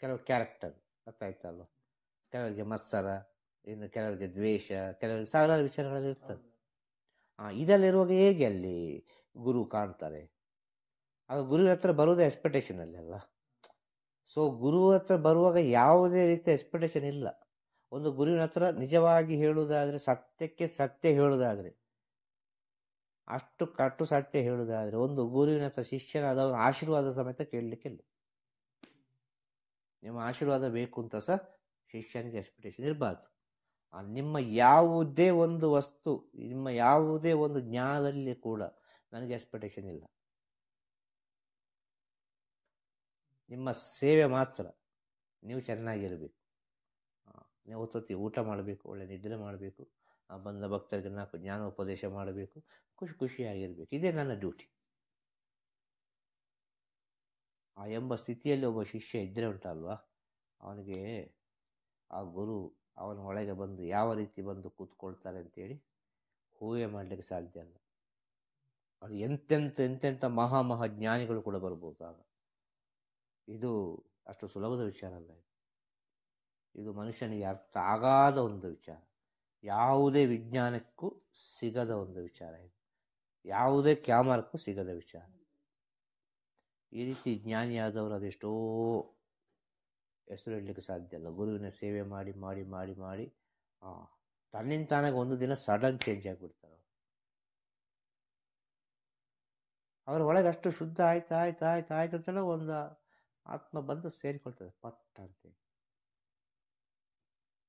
Speaker 2: ಕೆಲವು ಕ್ಯಾರೆಕ್ಟರ್, ಅರ್ಥ ಆಯ್ತಲ್ವ? ಕೆಲವರಿಗೆ ಮತ್ಸರ, ಇನ್ನು ಕೆಲವರಿಗೆ ದ್ವೇಷ, ಕೆಲವರಿಗೆ ಸಾವಿರಾರು ವಿಚಾರಗಳಲ್ಲಿ ಇರ್ತದೆ. ಇದರಲ್ಲಿರುವಾಗ ಹೇಗೆ ಅಲ್ಲಿ ಗುರು ಕಾಣ್ತಾರೆ? ಆಗ ಗುರುವಿನ ಹತ್ರ ಬರುವುದೇ ಎಕ್ಸ್ಪೆಕ್ಟೇಷನ್ ಅಲ್ಲಿ ಅಲ್ಲ. ಸೊ ಗುರು ಹತ್ರ ಬರುವಾಗ ಯಾವುದೇ ರೀತಿಯ ಎಕ್ಸ್ಪೆಕ್ಟೇಷನ್ ಇಲ್ಲ. ಒಂದು ಗುರುವಿನ ಹತ್ರ ನಿಜವಾಗಿ ಹೇಳುವುದಾದ್ರೆ, ಸತ್ಯಕ್ಕೆ ಸತ್ಯ ಹೇಳುವುದಾದ್ರೆ, ಅಷ್ಟು ಕಟ್ಟು ಸತ್ಯ ಹೇಳುವುದಾದ್ರೆ, ಒಂದು ಗುರುವಿನ ಹತ್ರ ಶಿಷ್ಯನಾದವರ ಆಶೀರ್ವಾದ ಸಮೇತ ಕೇಳಲಿಕ್ಕಿಲ್ಲ. ನಿಮ್ಮ ಆಶೀರ್ವಾದ ಬೇಕು ಅಂತ ಸಹ ಶಿಷ್ಯನಿಗೆ ಎಕ್ಸ್ಪೆಕ್ಟೇಷನ್ ಇರಬಾರ್ದು. ನಿಮ್ಮ ಯಾವುದೇ ಒಂದು ವಸ್ತು, ನಿಮ್ಮ ಯಾವುದೇ ಒಂದು ಜ್ಞಾನದಲ್ಲಿ ಕೂಡ ನನಗೆ ಎಕ್ಸ್ಪೆಕ್ಟೇಷನ್ ಇಲ್ಲ. ನಿಮ್ಮ ಸೇವೆ ಮಾತ್ರ. ನೀವು ಚೆನ್ನಾಗಿರಬೇಕು, ನೀವು ಹೊತ್ತೊತ್ತಿ ಊಟ ಮಾಡಬೇಕು, ಒಳ್ಳೆ ನಿದ್ರೆ ಮಾಡಬೇಕು, ಬಂದ ಭಕ್ತರಿಗೆ 4 ಜ್ಞಾನೋಪದೇಶ ಮಾಡಬೇಕು, ಖುಷಿಯಾಗಿರ್ಬೇಕು. ಇದೇ ನನ್ನ ಡ್ಯೂಟಿ. ಎಂಬ ಸ್ಥಿತಿಯಲ್ಲಿ ಒಬ್ಬ ಶಿಷ್ಯ ಇದ್ದರೆ ಉಂಟಲ್ವಾ, ಅವನಿಗೆ ಆ ಗುರು ಅವನ ಒಳಗೆ ಬಂದು ಯಾವ ರೀತಿ ಬಂದು ಕೂತ್ಕೊಳ್ತಾರೆ ಅಂತೇಳಿ ಊಹೆ ಮಾಡಲಿಕ್ಕೆ ಸಾಧ್ಯ ಅಲ್ಲ. ಅದು ಎಂತೆಂಥ ಮಹಾ ಜ್ಞಾನಿಗಳು ಕೂಡ ಬರ್ಬೋದು ಆಗ. ಇದು ಅಷ್ಟು ಸುಲಭದ ವಿಚಾರ ಅಲ್ಲ. ಇದು ಮನುಷ್ಯನಿಗೆ ಅರ್ಥ ಆಗಾದ ಒಂದು ವಿಚಾರ. ಯಾವುದೇ ವಿಜ್ಞಾನಕ್ಕೂ ಸಿಗದ ಒಂದು ವಿಚಾರ ಇದು, ಯಾವುದೇ ಕ್ಯಾಮರಕ್ಕೂ ಸಿಗದ ವಿಚಾರ. ಈ ರೀತಿ ಜ್ಞಾನಿಯಾದವರು ಅದೆಷ್ಟೋ ಹೆಸರು ಇಡಲಿಕ್ಕೆ ಸಾಧ್ಯ ಅಲ್ಲ. ಗುರುವಿನ ಸೇವೆ ಮಾಡಿ ಮಾಡಿ ಮಾಡಿ ಮಾಡಿ ತನ್ನಿಂದ ತಾನಾಗ ಒಂದು ದಿನ ಸಡನ್ ಚೇಂಜ್ ಆಗಿಬಿಡ್ತಾರೆ. ಅವರ ಒಳಗೆ ಅಷ್ಟು ಶುದ್ಧ ಆಯ್ತು ಅಂತಲೇ ಒಂದು ಆತ್ಮ ಬಂದು ಸೇರಿಕೊಳ್ತದೆ ಪಟ್ಟ ಅಂತೇಳಿ.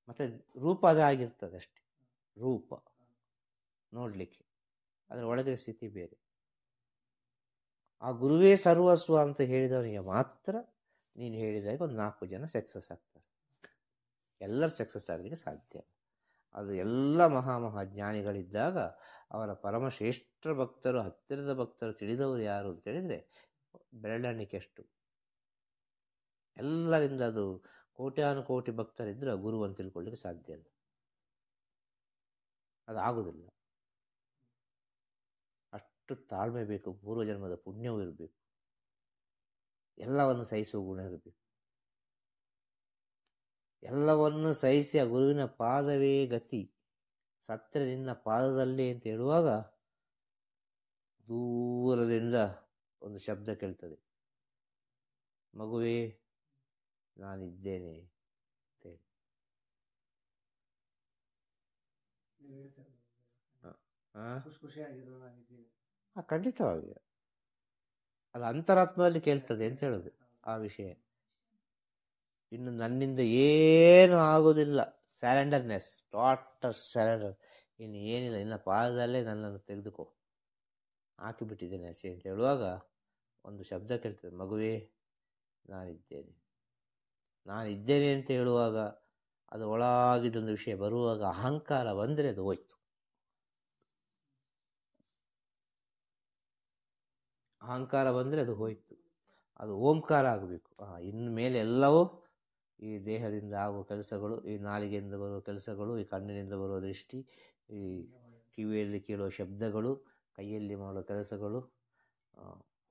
Speaker 2: ಮತ್ತೆ ರೂಪ ಅದೇ ಆಗಿರ್ತದೆ ಅಷ್ಟೆ, ರೂಪ ನೋಡ್ಲಿಕ್ಕೆ, ಅದರ ಒಳಗಿನ ಸ್ಥಿತಿ ಬೇರೆ. ಆ ಗುರುವೇ ಸರ್ವಸ್ವ ಅಂತ ಹೇಳಿದವನಿಗೆ ಮಾತ್ರ ನೀನು ಹೇಳಿದಾಗ ಒಂದು 4 ಜನ ಸಕ್ಸಸ್ ಆಗ್ತಾರೆ. ಎಲ್ಲರೂ ಸಕ್ಸಸ್ ಆಗಲಿಕ್ಕೆ ಸಾಧ್ಯ. ಅದು ಎಲ್ಲ ಮಹಾ ಜ್ಞಾನಿಗಳಿದ್ದಾಗ ಅವರ ಪರಮಶ್ರೇಷ್ಠ ಭಕ್ತರು, ಹತ್ತಿರದ ಭಕ್ತರು, ತಿಳಿದವರು ಯಾರು ಅಂತ ಹೇಳಿದರೆ ಬೆರಳೆಣಿಕೆಯಷ್ಟು. ಎಲ್ಲರಿಂದ ಅದು ಕೋಟ್ಯಾನುಕೋಟಿ ಭಕ್ತರಿದ್ದರೆ ಗುರು ಅಂತ ತಿಳ್ಕೊಳ್ಳಿಕ್ಕೆ ಸಾಧ್ಯ ಇಲ್ಲ, ಅದು ಆಗುವುದಿಲ್ಲ. ಅಷ್ಟು ತಾಳ್ಮೆ ಬೇಕು, ಪೂರ್ವಜನ್ಮದ ಪುಣ್ಯವೂ ಇರಬೇಕು, ಎಲ್ಲವನ್ನು ಸಹಿಸುವ ಗುಣ ಇರಬೇಕು. ಎಲ್ಲವನ್ನು ಸಹಿಸಿ ಆ ಗುರುವಿನ ಪಾದವೇ ಗತಿ, ಸತ್ತರೆ ನಿನ್ನ ಪಾದದಲ್ಲಿ ಅಂತ ಹೇಳುವಾಗ ದೂರದಿಂದ ಒಂದು ಶಬ್ದ ಕೇಳ್ತದೆ, ಮಗುವೇ ನಾನಿದ್ದೇನೆ ಅಂತೇಳಿ. ಖಂಡಿತವಾಗಿ ಅದು ಅಂತರಾತ್ಮದಲ್ಲಿ ಕೇಳ್ತದೆ ಅಂತ ಹೇಳುದು ಆ ವಿಷಯ. ಇನ್ನು ನನ್ನಿಂದ ಏನು ಆಗೋದಿಲ್ಲ, ಸ್ಯಾಲೆಂಡರ್ನೆಸ್, ಟೋಟಲ್ ಸ್ಯಾಲೆಂಡರ್, ಇನ್ನು ಏನಿಲ್ಲ, ಇನ್ನು ಪಾದದಲ್ಲೇ ನನ್ನನ್ನು ತೆಗೆದುಕೋ, ಹಾಕಿಬಿಟ್ಟಿದ್ದೇನೆ ಅಷ್ಟೇ ಅಂತ ಹೇಳುವಾಗ ಒಂದು ಶಬ್ದ ಕೇಳ್ತದೆ, ಮಗುವೇ ನಾನಿದ್ದೇನೆ ಅಂತ ಹೇಳುವಾಗ ಅದು ಒಳಗಿದೊಂದು ವಿಷಯ ಬರುವಾಗ ಅಹಂಕಾರ ಬಂದರೆ ಅದು ಹೋಯ್ತು. ಅಹಂಕಾರ ಬಂದರೆ ಅದು ಹೋಯ್ತು. ಅದು ಓಂಕಾರ ಆಗಬೇಕು. ಇನ್ನು ಮೇಲೆ ಎಲ್ಲವೂ ಈ ದೇಹದಿಂದ ಆಗುವ ಕೆಲಸಗಳು, ಈ ನಾಲಿಗೆಯಿಂದ ಬರುವ ಕೆಲಸಗಳು, ಈ ಕಣ್ಣಿನಿಂದ ಬರುವ ದೃಷ್ಟಿ, ಈ ಕಿವಿಯಲ್ಲಿ ಕೇಳುವ ಶಬ್ದಗಳು, ಕೈಯಲ್ಲಿ ಮಾಡುವ ಕೆಲಸಗಳು,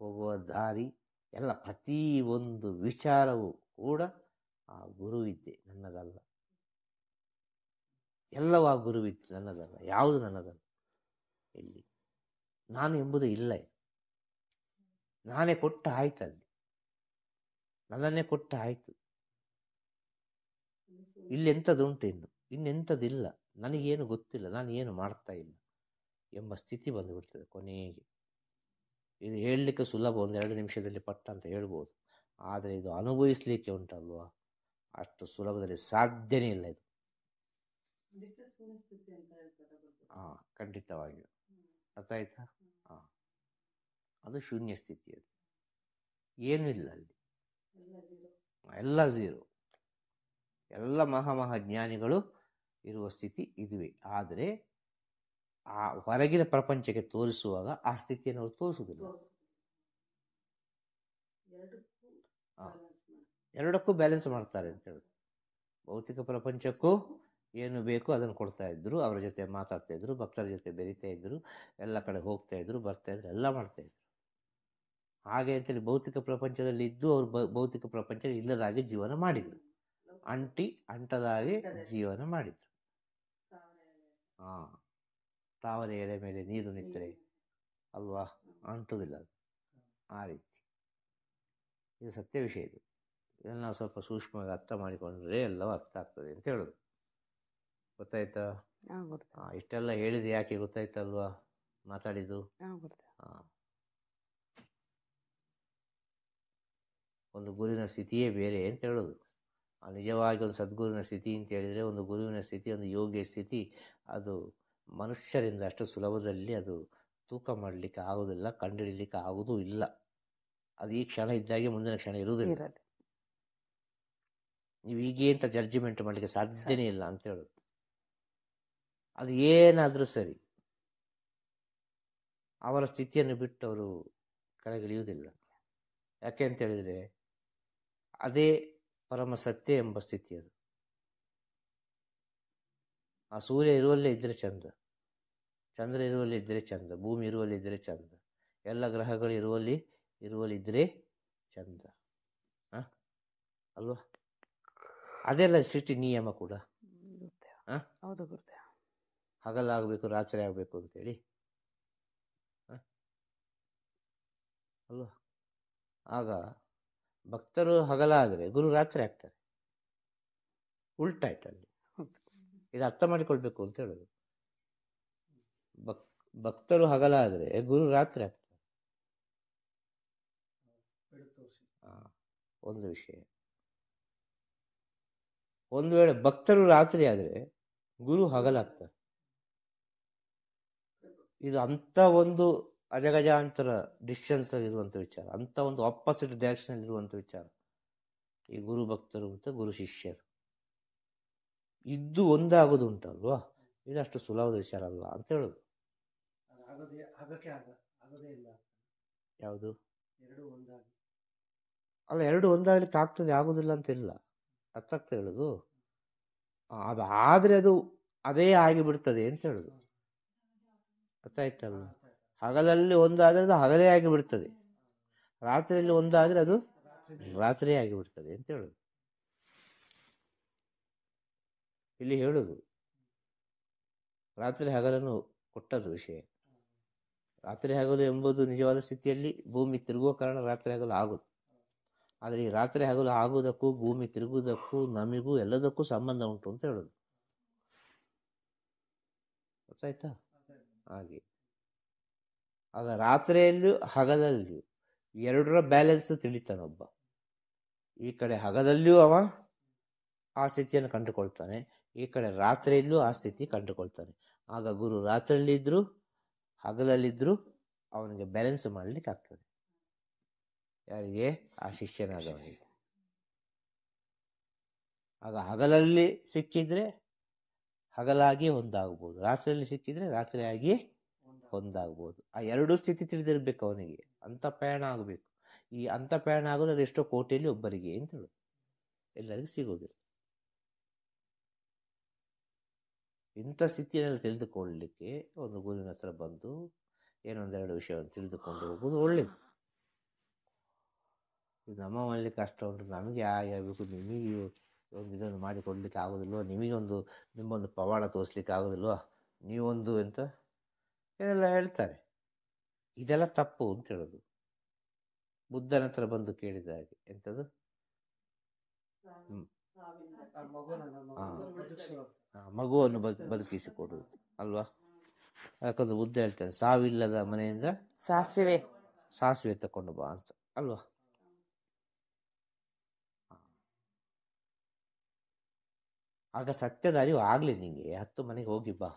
Speaker 2: ಹೋಗುವ ದಾರಿ, ಎಲ್ಲ ಪ್ರತಿ ಒಂದು ವಿಚಾರವೂ ಕೂಡ ಆ ಗುರುವಿದ್ಯೆ, ನನ್ನದಲ್ಲ. ಎಲ್ಲವೂ ಆ ಗುರುವಿದ್ಯೆ, ನನ್ನದಲ್ಲ. ಯಾವುದು ನನ್ನದಲ್ಲ. ಇಲ್ಲಿ ನಾನು ಎಂಬುದು ಇಲ್ಲ. ಇದು ನಾನೇ ಕೊಟ್ಟ ಆಯ್ತಲ್ಲಿ, ನನ್ನನ್ನೇ ಕೊಟ್ಟ ಆಯ್ತು. ಇಲ್ಲಿ ಎಂಥದ್ದುಂಟು, ಇನ್ನೆಂಥದ್ದಿಲ್ಲ, ನನಗೇನು ಗೊತ್ತಿಲ್ಲ, ನಾನು ಏನು ಮಾಡ್ತಾ ಇಲ್ಲ ಎಂಬ ಸ್ಥಿತಿ ಬಂದುಬಿಡ್ತದೆ ಕೊನೆಗೆ. ಇದು ಹೇಳಲಿಕ್ಕೆ ಸುಲಭ, 1-2 ನಿಮಿಷದಲ್ಲಿ ಪಟ್ಟ ಅಂತ ಹೇಳ್ಬೋದು. ಆದರೆ ಇದು ಅನುಭವಿಸ್ಲಿಕ್ಕೆ ಉಂಟಲ್ವಾ, ಅಷ್ಟು ಸುಲಭದಲ್ಲಿ ಸಾಧ್ಯನೇ ಇಲ್ಲ ಇದು. ಖಂಡಿತವಾಗಿಯೂ ಅರ್ಥ ಆಯ್ತಾ? ಅದು ಶೂನ್ಯ ಸ್ಥಿತಿ. ಅದು ಏನೂ ಇಲ್ಲ ಅಲ್ಲಿ, ಎಲ್ಲ ಝೀರೋ. ಎಲ್ಲ ಮಹಾಜ್ಞಾನಿಗಳು ಇರುವ ಸ್ಥಿತಿ ಇದುವೇ. ಆದರೆ ಆ ಹೊರಗಿನ ಪ್ರಪಂಚಕ್ಕೆ ತೋರಿಸುವಾಗ ಆ ಸ್ಥಿತಿಯನ್ನು ಅವರು ತೋರಿಸುವುದಿಲ್ಲ. ಎರಡಕ್ಕೂ ಬ್ಯಾಲೆನ್ಸ್ ಮಾಡ್ತಾರೆ ಅಂತ ಹೇಳುದು. ಭೌತಿಕ ಪ್ರಪಂಚಕ್ಕೂ ಏನು ಬೇಕು ಅದನ್ನು ಕೊಡ್ತಾ ಇದ್ರು, ಅವರ ಜೊತೆ ಮಾತಾಡ್ತಾ ಇದ್ರು, ಭಕ್ತರ ಜೊತೆ ಬೆರೀತಾ ಇದ್ರು, ಎಲ್ಲ ಕಡೆ ಹೋಗ್ತಾ ಇದ್ರು, ಬರ್ತಾ ಇದ್ರು, ಎಲ್ಲ ಮಾಡ್ತಾ ಇದ್ರು. ಹಾಗೆ ಅಂತೇಳಿ ಭೌತಿಕ ಪ್ರಪಂಚದಲ್ಲಿ ಇದ್ದು ಅವರು ಭೌತಿಕ ಪ್ರಪಂಚ ಇಲ್ಲದಾಗೆ ಜೀವನ ಮಾಡಿದ್ರು, ಅಂಟದಾಗೆ ಜೀವನ ಮಾಡಿದ್ರು. ತಾವರೆ ಎಲೆ ಮೇಲೆ ನೀರು ನಿಂತರೆ ಅಲ್ವಾ, ಅಂಟುವುದಿಲ್ಲ ಅದು. ಆ ರೀತಿ ಇದು ಸತ್ಯ ವಿಷಯ. ಇದು ಇದನ್ನು ನಾವು ಸ್ವಲ್ಪ ಸೂಕ್ಷ್ಮವಾಗಿ ಅರ್ಥ ಮಾಡಿಕೊಂಡ್ರೆ ಎಲ್ಲವೂ ಅರ್ಥ ಆಗ್ತದೆ ಅಂತ ಹೇಳೋದು. ಗೊತ್ತಾಯ್ತಾ? ಇಷ್ಟೆಲ್ಲ ಹೇಳಿದೆ ಯಾಕೆ ಗೊತ್ತಾಯ್ತಲ್ವಾ, ಮಾತಾಡಿದ್ದು. ಒಂದು ಗುರುವಿನ ಸ್ಥಿತಿಯೇ ಬೇರೆ ಅಂತ ಹೇಳೋದು. ನಿಜವಾಗಿ ಒಂದು ಸದ್ಗುರುವಿನ ಸ್ಥಿತಿ ಅಂತ ಹೇಳಿದರೆ, ಒಂದು ಗುರುವಿನ ಸ್ಥಿತಿ, ಒಂದು ಯೋಗಿಯ ಸ್ಥಿತಿ, ಅದು ಮನುಷ್ಯರಿಂದ ಅಷ್ಟು ಸುಲಭದಲ್ಲಿ ಅದು ತೂಕ ಮಾಡಲಿಕ್ಕೆ ಆಗೋದಿಲ್ಲ, ಕಂಡುಹಿಡಲಿಕ್ಕೆ ಆಗೋದೂ ಇಲ್ಲ. ಅದು ಈ ಕ್ಷಣ ಇದ್ದಾಗೆ ಮುಂದಿನ ಕ್ಷಣ ಇರುವುದಿಲ್ಲ. ನೀವು ಹೀಗೆ ಅಂತ ಜಡ್ಜ್ಮೆಂಟ್ ಮಾಡಲಿಕ್ಕೆ ಸಾಧ್ಯನೇ ಇಲ್ಲ ಅಂತ ಹೇಳೋದು. ಅದು ಏನಾದರೂ ಸರಿ, ಅವರ ಸ್ಥಿತಿಯನ್ನು ಬಿಟ್ಟು ಅವರು ಕೆಳಗಿಳಿಯುವುದಿಲ್ಲ. ಯಾಕೆ ಅಂತ ಹೇಳಿದರೆ ಅದೇ ಪರಮ ಸತ್ಯ ಎಂಬ ಸ್ಥಿತಿ. ಅದು ಆ ಸೂರ್ಯ ಇರುವಲ್ಲೇ ಇದ್ದರೆ ಚಂದ, ಚಂದ್ರ ಇರುವಲ್ಲಿ ಇದ್ದರೆ ಚಂದ, ಭೂಮಿ ಇರುವಲ್ಲಿ ಇದ್ದರೆ ಚಂದ, ಎಲ್ಲ ಗ್ರಹಗಳು ಇರುವಲ್ಲಿದ್ದರೆ ಚಂದ ಅಲ್ವಾ? ಅದೆಲ್ಲ ಸೃಷ್ಟಿ ನಿಯಮ ಕೂಡ. ಹಗಲಾಗಬೇಕು ರಾತ್ರಿ ಆಗಬೇಕು ಅಂತೇಳಿ ಅಲ್ವಾ? ಆಗ ಭಕ್ತರು ಹಗಲಾದರೆ ಗುರು ರಾತ್ರಿ ಆಗ್ತಾರೆ, ಉಲ್ಟಾಯ್ತಲ್ಲಿ. ಇದು ಅರ್ಥ ಮಾಡಿಕೊಳ್ಬೇಕು ಅಂತ ಹೇಳೋದು. ಭಕ್ತರು ಹಗಲಾದರೆ ಗುರು ರಾತ್ರಿ ಆಗ್ತಾರೆ. ಒಂದು ವಿಷಯ. ಒಂದು ವೇಳೆ ಭಕ್ತರು ರಾತ್ರಿ ಆದರೆ ಗುರು ಹಗಲಾಗ್ತಾರೆ. ಇದು ಅಂಥ ಒಂದು ಅಜಗಜಾಂತರ ಡಿಸ್ಟೆನ್ಸ್ ಇರುವಂಥ ವಿಚಾರ, ಅಂಥ ಒಂದು ಆಪೋಸಿಟ್ ಡೈರೆಕ್ಷನ್ ಇರುವಂಥ ವಿಚಾರ. ಈ ಗುರು ಭಕ್ತರು ಮತ್ತು ಗುರು ಶಿಷ್ಯರು ಇದ್ದು ಒಂದಾಗೋದು ಉಂಟಲ್ವಾ, ಇದಷ್ಟು ಸುಲಭದ ವಿಚಾರ ಅಲ್ಲ ಅಂತ ಹೇಳೋದು. ಯಾವುದು ಅಲ್ಲ, ಎರಡು ಒಂದಾಗ್ಲಿಕ್ಕೆ ಆಗ್ತದೆ, ಆಗೋದಿಲ್ಲ ಅಂತಿಲ್ಲ. ಅರ್ಥ ಆಗ್ತಾ ಹೇಳೋದು. ಅದು ಆದರೆ ಅದು ಅದೇ ಆಗಿಬಿಡ್ತದೆ ಅಂತ ಹೇಳುದು. ಅರ್ಥ ಆಯ್ತಲ್ಲ? ಹಗಲಲ್ಲಿ ಒಂದಾದರೆ ಅದು ಹಗಲೇ ಆಗಿಬಿಡ್ತದೆ, ರಾತ್ರಿಯಲ್ಲಿ ಒಂದಾದರೆ ಅದು ರಾತ್ರಿ ಆಗಿಬಿಡ್ತದೆ ಅಂತ ಹೇಳುದು. ಇಲ್ಲಿ ಹೇಳುದು ರಾತ್ರಿ ಹಗಲನ್ನು ಕೊಟ್ಟದ್ದು ವಿಷಯ. ರಾತ್ರಿ ಹಗಲು ಎಂಬುದು ನಿಜವಾದ ಸ್ಥಿತಿಯಲ್ಲಿ ಭೂಮಿ ತಿರುಗುವ ಕಾರಣ ರಾತ್ರಿ ಹಗಲು ಆಗುದು. ಆದರೆ ಈ ರಾತ್ರಿ ಹಗಲು ಆಗುವುದಕ್ಕೂ ಭೂಮಿ ತಿರುಗುವುದಕ್ಕೂ ನಮಿಗೂ ಎಲ್ಲದಕ್ಕೂ ಸಂಬಂಧ ಉಂಟು ಅಂತ ಹೇಳುದು. ಗೊತ್ತಾಯ್ತಾ? ಹಾಗೆ ಆಗ ರಾತ್ರಿಯಲ್ಲಿಯೂ ಹಗಲಲ್ಲಿಯೂ ಎರಡರ ಬ್ಯಾಲೆನ್ಸ್ ತಿಳಿತಾನೊಬ್ಬ. ಈ ಕಡೆ ಹಗಲಲ್ಲಿಯೂ ಅವ ಆ ಸ್ಥಿತಿಯನ್ನು ಕಂಡುಕೊಳ್ತಾನೆ, ಈ ಕಡೆ ರಾತ್ರಿಯಲ್ಲೂ ಆ ಸ್ಥಿತಿ ಕಂಡುಕೊಳ್ತಾನೆ. ಆಗ ಗುರು ರಾತ್ರಿಯಲ್ಲಿದ್ದರೂ ಹಗಲಲ್ಲಿದ್ದರೂ ಅವನಿಗೆ ಬ್ಯಾಲೆನ್ಸ್ ಮಾಡಲಿಕ್ಕೆ ಆಗ್ತದೆ. ಯಾರಿಗೆ? ಆ ಶಿಷ್ಯನಾದವನಿಗೆ. ಆಗ ಹಗಲಲ್ಲಿ ಸಿಕ್ಕಿದ್ರೆ ಹಗಲಾಗಿ ಒಂದಾಗ್ಬೋದು, ರಾತ್ರಿಯಲ್ಲಿ ಸಿಕ್ಕಿದ್ರೆ ರಾತ್ರಿಯಾಗಿ ಒಂದಾಗ್ಬೋದು. ಆ ಎರಡೂ ಸ್ಥಿತಿ ತಿಳಿದಿರ್ಬೇಕು ಅವನಿಗೆ. ಅಂತ ಪ್ರಯಾಣ ಆಗಬೇಕು. ಈ ಅಂತ ಪ್ರಯಾಣ ಆಗೋದು ಅದೆಷ್ಟೋ ಕೋಟಿಯಲ್ಲಿ ಒಬ್ಬರಿಗೆ ಅಂತ ಹೇಳೋದು, ಎಲ್ಲರಿಗೂ ಸಿಗೋದಿಲ್ಲ. ಇಂಥ ಸ್ಥಿತಿಯಲ್ಲಿ ತಿಳಿದುಕೊಳ್ಳಲಿಕ್ಕೆ ಒಂದು ಗುರುವಿನ ಹತ್ರ ಬಂದು ಏನೊಂದೆರಡು ವಿಷಯವನ್ನು ತಿಳಿದುಕೊಂಡು ಹೋಗುವುದು ಒಳ್ಳೆಯದು. ನಮ್ಮ ಮನೇಲಿ ಕಷ್ಟ ಉಂಟು, ನಮಗೆ ಹಾಗೆ ಆಗಬೇಕು, ನಿಮಗೆ ಒಂದು ಇದನ್ನು ಮಾಡಿಕೊಡ್ಲಿಕ್ಕೆ ಆಗೋದಿಲ್ವ, ನಿಮಗೊಂದು ನಿಮ್ಮೊಂದು ಪವಾಡ ತೋರಿಸ್ಲಿಕ್ಕೆ ಆಗೋದಿಲ್ವ, ನೀವೊಂದು ಎಂತ ಏನೆಲ್ಲ ಹೇಳ್ತಾರೆ. ಇದೆಲ್ಲ ತಪ್ಪು ಅಂತ ಹೇಳೋದು. ಬುದ್ಧನ ಹತ್ರ ಬಂದು ಕೇಳಿದ ಹಾಗೆ ಎಂಥದ್ದು, ಮಗುವನ್ನು ಬದುಕಿಸಿಕೊಡುವುದು ಅಲ್ವಾ. ಯಾಕಂದ್ರೆ ಬುದ್ಧ ಹೇಳ್ತಾನೆ, ಸಾವಿಲ್ಲದ ಮನೆಯಿಂದ ಸಾಸಿವೆ ತಕೊಂಡು ಬಾ ಅಂತ ಅಲ್ವಾ. ಆಗ ಸತ್ಯದ ಅರಿವು ಆಗ್ಲಿ ನಿಂಗೆ, 10 ಮನೆಗೆ ಹೋಗಿ ಬಾ.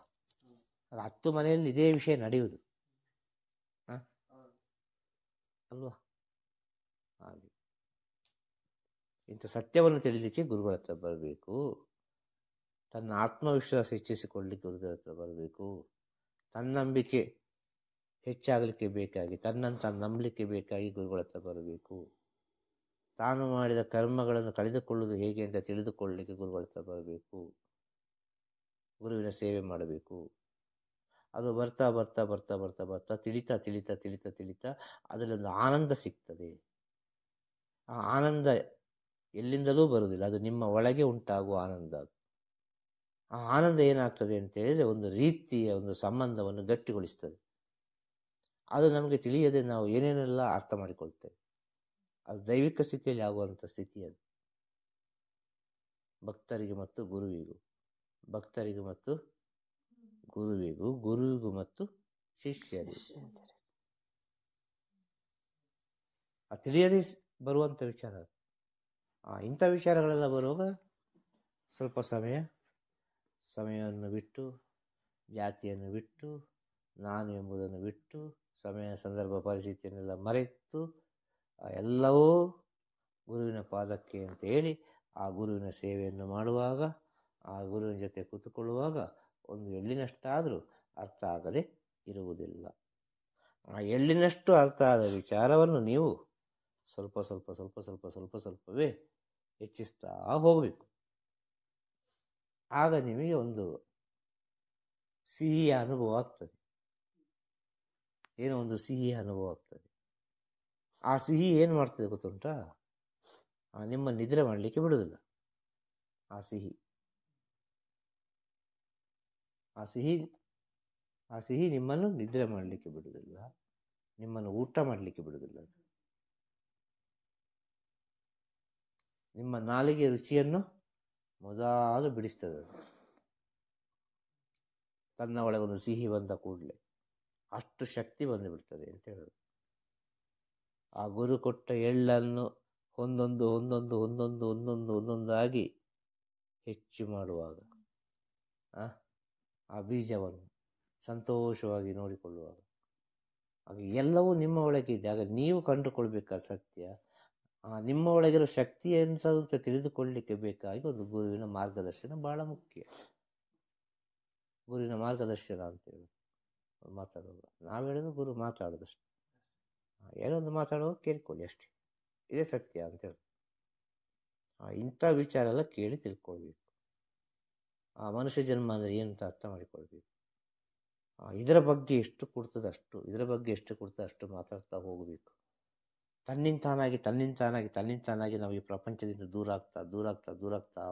Speaker 2: 10 ಮನೆಯಲ್ಲಿ ಇದೇ ವಿಷಯ ನಡೆಯುವುದು ಅಲ್ವಾ. ಹಾಗೆ ಇಂಥ ಸತ್ಯವನ್ನು ತಿಳಿಲಿಕ್ಕೆ ಗುರುಗಳ ಹತ್ರ ಬರಬೇಕು. ತನ್ನ ಆತ್ಮವಿಶ್ವಾಸ ಹೆಚ್ಚಿಸಿಕೊಳ್ಳಲಿಕ್ಕೆ ಗುರುಗಳ ಹತ್ರ ಬರಬೇಕು. ತನ್ನಂಬಿಕೆ ಹೆಚ್ಚಾಗಲಿಕ್ಕೆ ಬೇಕಾಗಿ, ತನ್ನನ್ನು ತಾನು ನಂಬಲಿಕ್ಕೆ ಬೇಕಾಗಿ ಗುರುಗಳ ಹತ್ರ ಬರಬೇಕು. ತಾನು ಮಾಡಿದ ಕರ್ಮಗಳನ್ನು ಕಳೆದುಕೊಳ್ಳುವುದು ಹೇಗೆ ಅಂತ ತಿಳಿದುಕೊಳ್ಳಲಿಕ್ಕೆ ಗುರುಗಳ ಹತ್ರ ಬರಬೇಕು. ಗುರುವಿನ ಸೇವೆ ಮಾಡಬೇಕು. ಅದು ಬರ್ತಾ ಬರ್ತಾ ಬರ್ತಾ ಬರ್ತಾ ಬರ್ತಾ ತಿಳಿತಾ ತಿಳಿತಾ ತಿಳಿತಾ ತಿಳಿತಾ ಅದರಲ್ಲೊಂದು ಆನಂದ ಸಿಗ್ತದೆ. ಆ ಆನಂದ ಎಲ್ಲಿಂದಲೂ ಬರುವುದಿಲ್ಲ, ಅದು ನಿಮ್ಮ ಒಳಗೆ ಉಂಟಾಗುವ ಆನಂದ. ಅದು ಆ ಆನಂದ ಏನಾಗ್ತದೆ ಅಂತ ಹೇಳಿದ್ರೆ ಒಂದು ರೀತಿಯ ಒಂದು ಸಂಬಂಧವನ್ನು ಗಟ್ಟಿಗೊಳಿಸ್ತದೆ. ಅದು ನಮಗೆ ತಿಳಿಯದೆ ನಾವು ಏನೇನೆಲ್ಲ ಅರ್ಥ ಮಾಡಿಕೊಳ್ತೇವೆ. ಅದು ದೈವಿಕ ಸ್ಥಿತಿಯಲ್ಲಿ ಆಗುವಂಥ ಸ್ಥಿತಿ. ಅದು ಭಕ್ತರಿಗೆ ಮತ್ತು ಗುರುವಿಗೂ, ಭಕ್ತರಿಗೂ ಮತ್ತು ಗುರುವಿಗೂ, ಗುರುವಿಗೂ ಮತ್ತು ಶಿಷ್ಯರಿಗೂ. ಅದು ತಿಳಿಯದೆ ಬರುವಂಥ ವಿಚಾರ. ಇಂಥ ವಿಚಾರಗಳೆಲ್ಲ ಬರುವಾಗ ಸ್ವಲ್ಪ ಸಮಯವನ್ನು ಬಿಟ್ಟು, ಜಾತಿಯನ್ನು ಬಿಟ್ಟು, ನಾನು ಎಂಬುದನ್ನು ಬಿಟ್ಟು, ಸಮಯ ಸಂದರ್ಭ ಪರಿಸ್ಥಿತಿಯನ್ನೆಲ್ಲ ಮರೆತು ಎಲ್ಲವೂ ಗುರುವಿನ ಪಾದಕ್ಕೆ ಅಂತ ಹೇಳಿ ಆ ಗುರುವಿನ ಸೇವೆಯನ್ನು ಮಾಡುವಾಗ, ಆ ಗುರುವಿನ ಜೊತೆ ಕೂತುಕೊಳ್ಳುವಾಗ ಒಂದು ಎಳ್ಳಿನಷ್ಟಾದರೂ ಅರ್ಥ ಆಗದೆ ಇರುವುದಿಲ್ಲ. ಆ ಎಳ್ಳಿನಷ್ಟು ಅರ್ಥ ಆದ ವಿಚಾರವನ್ನು ನೀವು ಸ್ವಲ್ಪ ಸ್ವಲ್ಪ ಸ್ವಲ್ಪ ಸ್ವಲ್ಪ ಸ್ವಲ್ಪ ಸ್ವಲ್ಪವೇ ಹೆಚ್ಚಿಸ್ತಾ ಹೋಗಬೇಕು. ಆಗ ನಿಮಗೆ ಒಂದು ಸಿಹಿಯ ಅನುಭವ ಆಗ್ತದೆ. ಏನೋ ಒಂದು ಸಿಹಿಯ ಅನುಭವ ಆಗ್ತದೆ. ಆ ಸಿಹಿ ಏನು ಮಾಡ್ತದೆ ಗೊತ್ತುಂಟಾ? ನಿಮ್ಮ ನಿದ್ರೆ ಮಾಡಲಿಕ್ಕೆ ಬಿಡುವುದಿಲ್ಲ. ಆ ಸಿಹಿ ನಿಮ್ಮನ್ನು ನಿದ್ರೆ ಮಾಡಲಿಕ್ಕೆ ಬಿಡುವುದಿಲ್ಲ, ನಿಮ್ಮನ್ನು ಊಟ ಮಾಡಲಿಕ್ಕೆ ಬಿಡುವುದಿಲ್ಲ. ನಿಮ್ಮ ನಾಲಿಗೆ ರುಚಿಯನ್ನು ಮೊದಲು ಬಿಡಿಸ್ತದೆ. ತನ್ನ ಒಳಗೊಂದು ಸಿಹಿ ಬಂದ ಕೂಡಲೇ ಅಷ್ಟು ಶಕ್ತಿ ಬಂದು ಬಿಡ್ತದೆ ಅಂತ ಹೇಳೋದು. ಆ ಗುರು ಕೊಟ್ಟ ಎಳ್ಳನ್ನು ಒಂದೊಂದು ಒಂದೊಂದು ಒಂದೊಂದು ಒಂದೊಂದು ಒಂದೊಂದಾಗಿ ಹೆಚ್ಚು ಮಾಡುವಾಗ, ಆ ಬೀಜವನ್ನು ಸಂತೋಷವಾಗಿ ನೋಡಿಕೊಳ್ಳುವಾಗ, ಆಗ ಎಲ್ಲವೂ ನಿಮ್ಮ ಒಳಗೆ ಇದೆ. ಆಗ ನೀವು ಕಂಡುಕೊಳ್ಬೇಕಾದ ಸತ್ಯ, ನಿಮ್ಮ ಒಳಗಿರೋ ಶಕ್ತಿಯನ್ನು ತಿಳಿದುಕೊಳ್ಳಲಿಕ್ಕೆ ಬೇಕಾಗಿ ಒಂದು ಗುರುವಿನ ಮಾರ್ಗದರ್ಶನ ಬಹಳ ಮುಖ್ಯ. ಗುರುವಿನ ಮಾರ್ಗದರ್ಶನ ಅಂತೇಳಿ ಮಾತಾಡೋದು, ನಾವು ಹೇಳೋದು ಗುರು ಮಾತಾಡೋದಷ್ಟೆ. ಏನೋ ಒಂದು ಮಾತಾಡೋದು ಕೇಳ್ಕೊಳ್ಳಿ ಅಷ್ಟೇ, ಇದೇ ಸತ್ಯ ಅಂತೇಳಿ. ಇಂಥ ವಿಚಾರ ಎಲ್ಲ ಕೇಳಿ ತಿಳ್ಕೊಳ್ಬೇಕು. ಆ ಮನುಷ್ಯ ಜನ್ಮ ಅಂದರೆ ಏನು ಅಂತ ಅರ್ಥ ಮಾಡಿಕೊಳ್ಬೇಕು. ಇದರ ಬಗ್ಗೆ ಎಷ್ಟು ಕೊಡ್ತದೆ ಅಷ್ಟು ಮಾತಾಡ್ತಾ ಹೋಗಬೇಕು. ತನ್ನಿಂತಾನಾಗಿ ನಾವು ಈ ಪ್ರಪಂಚದಿಂದ ದೂರ ಆಗ್ತಾ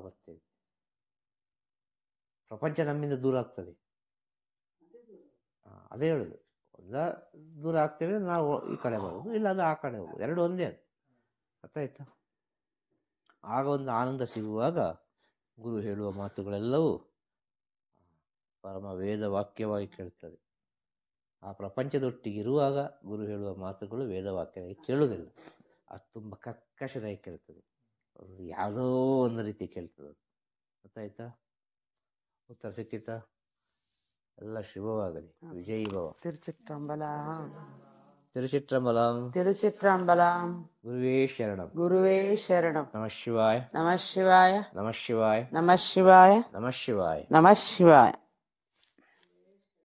Speaker 2: ಬರ್ತೇವೆ. ಪ್ರಪಂಚ ನಮ್ಮಿಂದ ದೂರ ಆಗ್ತದೆ. ಅದೇ ಹೇಳುದು, ದೂರ ಆಗ್ತೇವೆ, ನಾವು ಈ ಕಡೆ ಬರೋದು, ಇಲ್ಲ ಅದು ಆ ಕಡೆ ಹೋಗೋದು, ಎರಡು ಒಂದೇ. ಅದು ಅರ್ಥ ಆಯ್ತಾ? ಆಗ ಒಂದು ಆನಂದ ಸಿಗುವಾಗ ಗುರು ಹೇಳುವ ಮಾತುಗಳೆಲ್ಲವೂ ಪರಮ ವೇದ ವಾಕ್ಯವಾಗಿ ಕೇಳ್ತದೆ. ಆ ಪ್ರಪಂಚದೊಟ್ಟಿಗಿರುವಾಗ ಗುರು ಹೇಳುವ ಮಾತುಗಳು ವೇದವಾಕ್ಯವಾಗಿ ಕೇಳುವುದಿಲ್ಲ. ಅದು ತುಂಬ ಕರ್ಕಶದಾಗಿ ಕೇಳ್ತದೆ, ಒಂದು ಯಾವುದೋ ಒಂದು ರೀತಿ ಕೇಳ್ತದೆ. ಗೊತ್ತಾಯ್ತಾ? ಉತ್ತರ ಸಿಕ್ಕಿತಾ? ಎಲ್ಲ ಶುಭವಾಗಲಿ. ವಿಜಯೀ ಭವ.
Speaker 1: திருச்சிற்றம்பலம்.
Speaker 2: குருவே சரணம். நம சிவாய.
Speaker 1: நம சிவாய.
Speaker 2: நம சிவாய.
Speaker 1: நம சிவாய.
Speaker 2: நம சிவாய.
Speaker 1: நம சிவாய.